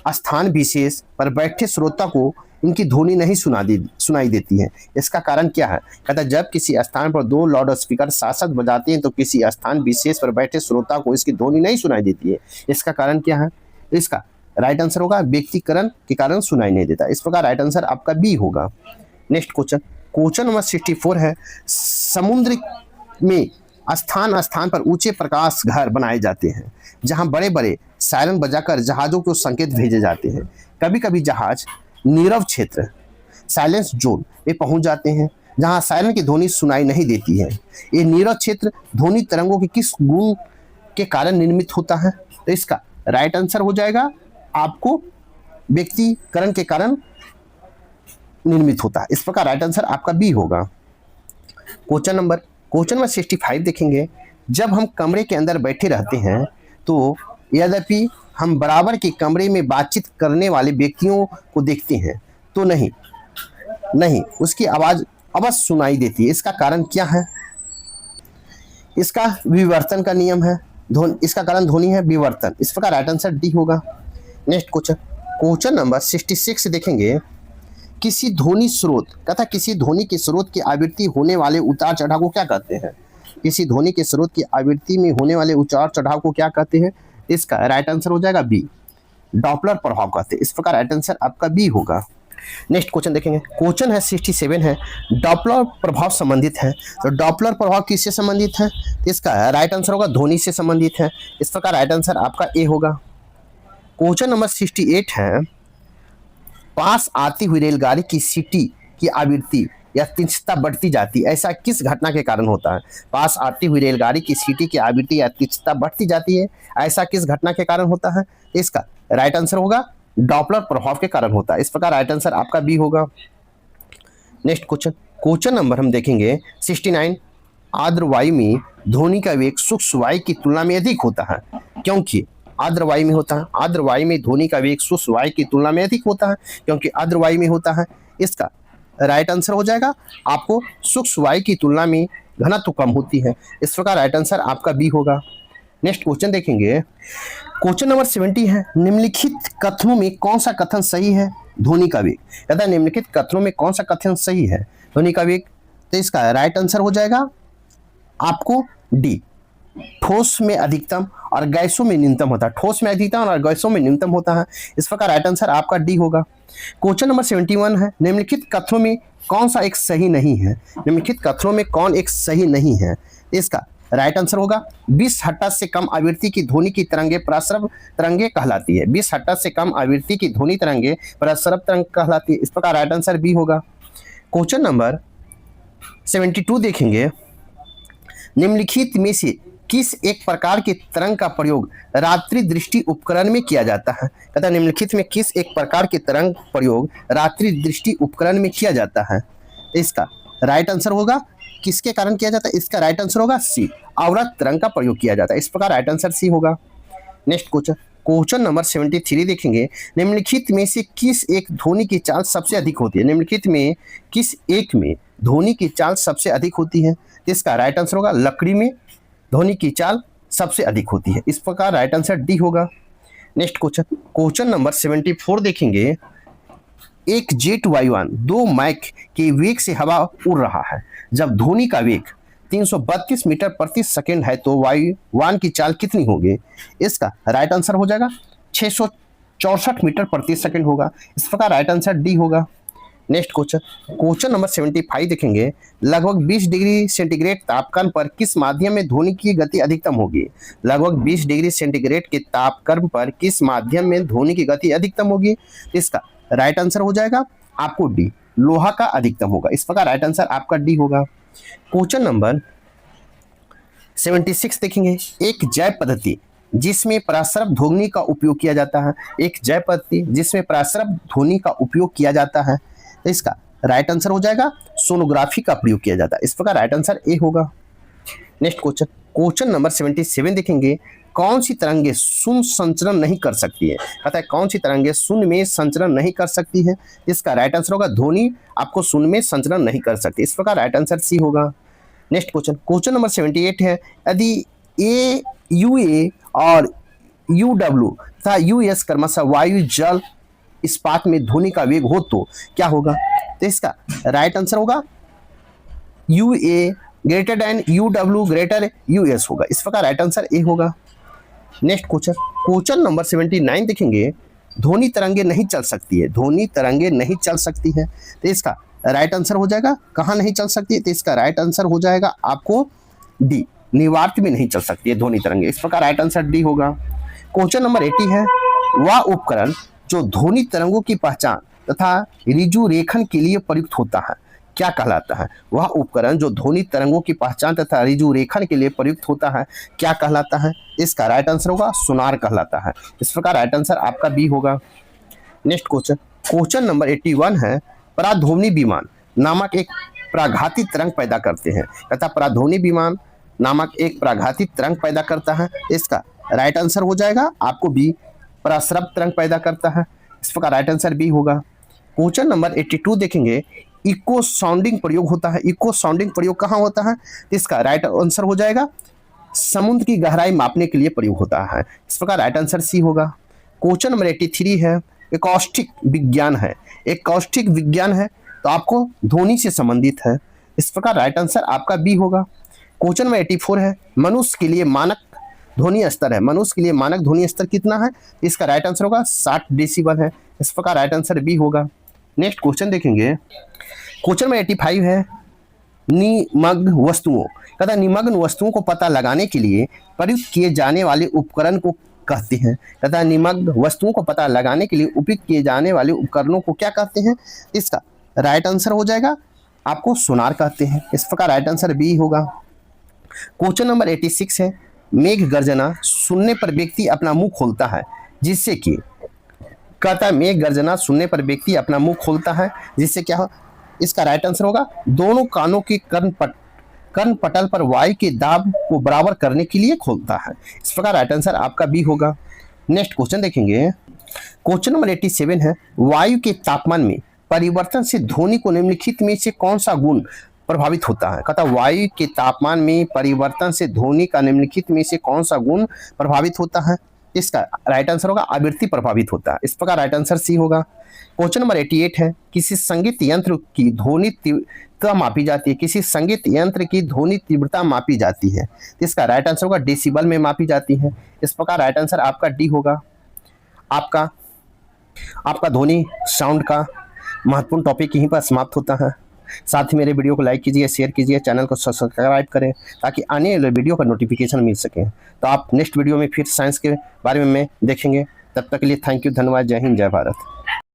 स्थान विशेष पर बैठे श्रोता को इनकी ध्वनि नहीं सुनाई देती है। इसका कारण क्या है? कहता है जब किसी स्थान पर दो लाउड स्पीकर साथ साथ बजाते हैं तो किसी स्थान विशेष पर बैठे श्रोता को इसकी ध्वनि नहीं सुनाई देती है। इसका कारण क्या है? इसका राइट आंसर होगा व्यक्तिकरण के कारण सुनाई नहीं देता। इस प्रकार राइट आंसर आपका बी होगा। नेक्स्ट क्वेश्चन, क्वेश्चन नंबर 64 है समुद्र में स्थान स्थान पर ऊंचे प्रकाश घर बनाए जाते हैं जहां बड़े बड़े सायरन बजाकर जहाजों को संकेत भेजे जाते हैं। कभी कभी जहाज नीरव क्षेत्र साइलेंस जोन में पहुंच जाते हैं जहां सायरन की ध्वनि सुनाई नहीं देती है। ये नीरव क्षेत्र ध्वनि तरंगों के किस गुण के कारण निर्मित होता है? तो इसका राइट आंसर हो जाएगा आपको व्यक्तिकरण के कारण निर्मित होता है। इस प्रकार राइट आंसर आपका बी होगा। क्वेश्चन नंबर 65 देखेंगे जब हम कमरे के अंदर बैठे रहते हैं तो यद्यपि हम बराबर के कमरे में बातचीत करने वाले व्यक्तियों को देखते हैं तो नहीं उसकी आवाज अवश्य सुनाई देती है। इसका कारण क्या है? इसका विवर्तन का नियम है। इसका कारण ध्वनि है विवर्तन। इस प्रकार राइट आंसर डी होगा। नेक्स्ट क्वेश्चन, क्वेश्चन नंबर 66 देखेंगे किसी ध्वनि स्रोत तथा किसी ध्वनि के स्रोत की आवृत्ति होने वाले उतार चढ़ाव को क्या कहते हैं? किसी ध्वनि के स्रोत की आवृत्ति में होने वाले उतार चढ़ाव को क्या कहते हैं? इसका राइट आंसर हो जाएगा बी, डॉपलर प्रभाव कहते हैं। इस प्रकार राइट आंसर आपका बी होगा। नेक्स्ट क्वेश्चन देखेंगे, क्वेश्चन है 67 है डॉपलर प्रभाव संबंधित है। तो डॉपलर प्रभाव किससे संबंधित है? इसका राइट आंसर होगा ध्वनि से संबंधित है। इस प्रकार राइट आंसर आपका ए होगा। क्वेश्चन नंबर 68 है पास आती हुई रेलगाड़ी की सीटी की आवृत्ति या तीक्ष्णता बढ़ती जाती, ऐसा किस घटना के कारण होता है? पास आती हुई रेलगाड़ी की सीटी की आवृत्ति या तीक्ष्णता बढ़ती जाती है, ऐसा किस घटना के कारण होता है? इसका राइट आंसर होगा डॉपलर प्रभाव के कारण होता है। इस प्रकार राइट आंसर आपका बी होगा। नेक्स्ट क्वेश्चन, क्वेश्चन नंबर हम देखेंगे 69 आर्द्र वायु में ध्वनि का वेग शुष्क वायु की तुलना में अधिक होता है, क्योंकि आर्द्र वायु में होता है। आर्द्र वायु में ध्वनि का वेग शुष्क वायु की तुलना में अधिक होता है क्योंकि आर्द्र वायु में होता है। इसका राइट आंसर हो जाएगा आपको शुष्क वायु की तुलना में घनत्व कम होती है। इस प्रकार राइट आंसर आपका बी होगा। नेक्स्ट क्वेश्चन देखेंगे, क्वेश्चन नंबर 70 है, निम्नलिखित कथनों में कौन सा कथन सही है? ध्वनि का वेग, कहता है निम्नलिखित कथनों में कौन सा कथन सही है? ध्वनि का वेग। तो इसका राइट आंसर हो जाएगा आपको डी, ठोस में अधिकतम और गैसों में न्यूनतम होता है। ठोस में अधिकतम और गैसों में न्यूनतम होता है। इस प्रकार राइट आंसर आपका डी होगा। क्वेश्चन नंबर 71 है, निम्नलिखित कथनों में कौन सा एक सही नहीं है? निम्नलिखित कथनों में कौन एक सही नहीं है? इसका राइट आंसर होगा 20 हर्ट्ज से कम आवृत्ति की ध्वनि की तरंगे प्रसरव तरंगे कहलाती है। 20 हर्ट्ज से कम आवृत्ति की ध्वनि तरंगे प्रसरव तरंग कहलाती है। इस प्रकार राइट आंसर बी होगा। क्वेश्चन नंबर 72 देखेंगे, निम्नलिखित में से किस एक प्रकार के तरंग का प्रयोग रात्रि दृष्टि उपकरण में किया जाता है? कहता है निम्नलिखित में किस एक प्रकार के तरंग प्रयोग रात्रि दृष्टि उपकरण में किया जाता है? इसका राइट आंसर होगा किसके कारण किया जाता है? इसका राइट आंसर होगा सी, अवरत तरंग का प्रयोग किया जाता है। इस प्रकार राइट आंसर सी होगा। नेक्स्ट क्वेश्चन नंबर 73 देखेंगे, निम्नलिखित में से किस एक ध्वनि की चाल सबसे अधिक होती है? निम्नलिखित में किस एक में ध्वनि की चाल सबसे अधिक होती है? इसका राइट आंसर होगा लकड़ी में ध्वनि की चाल सबसे अधिक होती है। इस प्रकार राइट आंसर डी होगा। नेक्स्ट क्वेश्चन नंबर 74 देखेंगे, एक जेट वायुयान 2 मैक के वेग से हवा उड़ रहा है। जब ध्वनि का वेग 332 मीटर प्रति सेकंड है तो वायुयान की चाल कितनी होगी? इसका राइट आंसर हो जाएगा 664 मीटर प्रति सेकंड होगा। इस प्रकार राइट आंसर डी होगा। नेक्स्ट क्वेश्चन नंबर 75 देखेंगे, लगभग 20 डिग्री सेंटीग्रेड तापक्रम पर किस माध्यम में ध्वनि की गति अधिकतम होगी? लगभग 20 डिग्री सेंटीग्रेड के तापक्रम पर किस माध्यम में ध्वनि की गति अधिकतम होगी? इसका राइट आंसर हो जाएगा आपको डी, लोहा का अधिकतम होगा। इस प्रकार राइट आंसर आपका डी होगा। क्वेश्चन नंबर 76 देखेंगे, एक जैव पद्धति जिसमें प्रसरव ध्वनि का उपयोग किया जाता है। एक जैव पद्धति जिसमें प्रसरव ध्वनि का उपयोग किया जाता है। तो इसका राइट आंसर हो जाएगा सोनोग्राफी का प्रयोग किया जाता है। इस प्रकार राइट आंसर ए होगा। नेक्स्ट क्वेश्चन नंबर 77 देखेंगे, कौन सी तरंगे शून्य संचरण नहीं कर सकती है? कहता है कौन सी तरंगे शून्य में संचरण नहीं कर सकती है? इसका राइट आंसर होगा ध्वनि आपको शून्य में संचरण नहीं कर सकती। इस प्रकार राइट आंसर सी होगा। नेक्स्ट क्वेश्चन नंबर 78 है, यदि ए यू ए और यू डब्ल्यू तथा यू एस क्रमशः वायु जल इस्पात में ध्वनि का वेग हो तो क्या होगा? तो इसका राइट आंसर होगा U A greater than U W greater U S होगा। इस प्रकार राइट आंसर ए होगा। नेक्स्ट क्वेश्चन नंबर 79 देखेंगे, ध्वनि तरंगे नहीं चल सकती है। ध्वनि तरंगे नहीं चल सकती है। तो इसका राइट आंसर हो जाएगा कहाँ नहीं चल सकती है? तो इसका राइट आंसर हो जाएगा आपको डी, निवार्त में नहीं चल सकती है ध्वनि तरंगे। इस प्रकार राइट आंसर डी होगा। क्वेश्चन नंबर 80 है, वह उपकरण जो ध्वनि तरंगों की पहचान तथा ऋजु रेखन के लिए प्रयुक्त होता है क्या कहलाता है? वह उपकरण जो ध्वनि तरंगों की पहचान तथा ऋजु रेखन के लिए प्रयुक्त होता है क्या कहलाता है? इसका राइट आंसर होगा सोनार कहलाता है। इस प्रकार राइट आंसर आपका बी होगा। नेक्स्ट क्वेश्चन नंबर 81 है, पराध्वनि विमान नामक एक प्राघाती तरंग पैदा करते हैं। तथा पराध्वनि विमान नामक एक प्राघाती तरंग पैदा करता है। इसका राइट आंसर हो जाएगा आपको बी, प्रसरव तरंग पैदा करता है। इस प्रकार राइट आंसर बी होगा। क्वेश्चन नंबर 82 देखेंगे, इको साउंडिंग प्रयोग होता है। इको साउंडिंग प्रयोग कहाँ होता है? इसका राइट आंसर हो जाएगा समुद्र की गहराई मापने के लिए प्रयोग होता है। इस प्रकार राइट आंसर सी होगा। क्वेश्चन नंबर 83 है, एकॉस्टिक विज्ञान है। एकॉस्टिक विज्ञान है तो आपको ध्वनि से संबंधित है। इस प्रकार राइट आंसर आपका बी होगा। क्वेश्चन नंबर 84 है, मनुष्य के लिए मानक ध्वनि स्तर है। मनुष्य के लिए मानक ध्वनि स्तर कितना है? इसका राइट आंसर होगा 60 डेसिबल है। इस प्रकार राइट आंसर बी होगा। नेक्स्ट क्वेश्चन देखेंगे, क्वेश्चन में 85 है, निमग्न वस्तुओं, कहता निमग्न वस्तुओं को पता लगाने के लिए प्रयुक्त किए जाने वाले उपकरण को कहते हैं। कहता निमग्न वस्तुओं को पता लगाने के लिए उपयुक्त किए जाने वाले उपकरणों को क्या कहते हैं? इसका राइट आंसर हो जाएगा आपको सोनार कहते हैं। इस प्रकार राइट आंसर बी होगा। क्वेश्चन नंबर 86 है, मेघ गर्जना सुनने पर व्यक्ति अपना मुंह खोलता है जिससे कि, कहता है मेघ गर्जना सुनने पर व्यक्ति अपना मुंह खोलता है जिससे क्या हो? इसका राइट आंसर होगा दोनों कानों के कर्ण पटल पर वायु के दाब को बराबर करने के लिए खोलता है। इस प्रकार राइट आंसर आपका बी होगा। नेक्स्ट क्वेश्चन देखेंगे, क्वेश्चन नंबर 87 है, वायु के तापमान में परिवर्तन से ध्वनि को निम्नलिखित में से कौन सा गुण प्रभावित होता है। कहता वायु के तापमान में परिवर्तन से ध्वनि का निम्नलिखित में से कौन सा गुण प्रभावित होता है? इसका राइट आंसर होगा आवृत्ति प्रभावित होता है। इस प्रकार राइट आंसर सी होगा। क्वेश्चन नंबर 88 है, किसी संगीत यंत्र की ध्वनि तीव्रता मापी जाती है। किसी संगीत यंत्र की ध्वनि तीव्रता मापी जाती है। इसका राइट आंसर होगा डेसिबल में मापी जाती है। इस प्रकार राइट आंसर आपका डी होगा। आपका ध्वनि साउंड का महत्वपूर्ण टॉपिक यहीं पर समाप्त होता है। साथ ही मेरे वीडियो को लाइक कीजिए, शेयर कीजिए, चैनल को सब्सक्राइब करें ताकि आने वाले वीडियो का नोटिफिकेशन मिल सके। तो आप नेक्स्ट वीडियो में फिर साइंस के बारे में देखेंगे। तब तक के लिए थैंक यू, धन्यवाद, जय हिंद, जय भारत।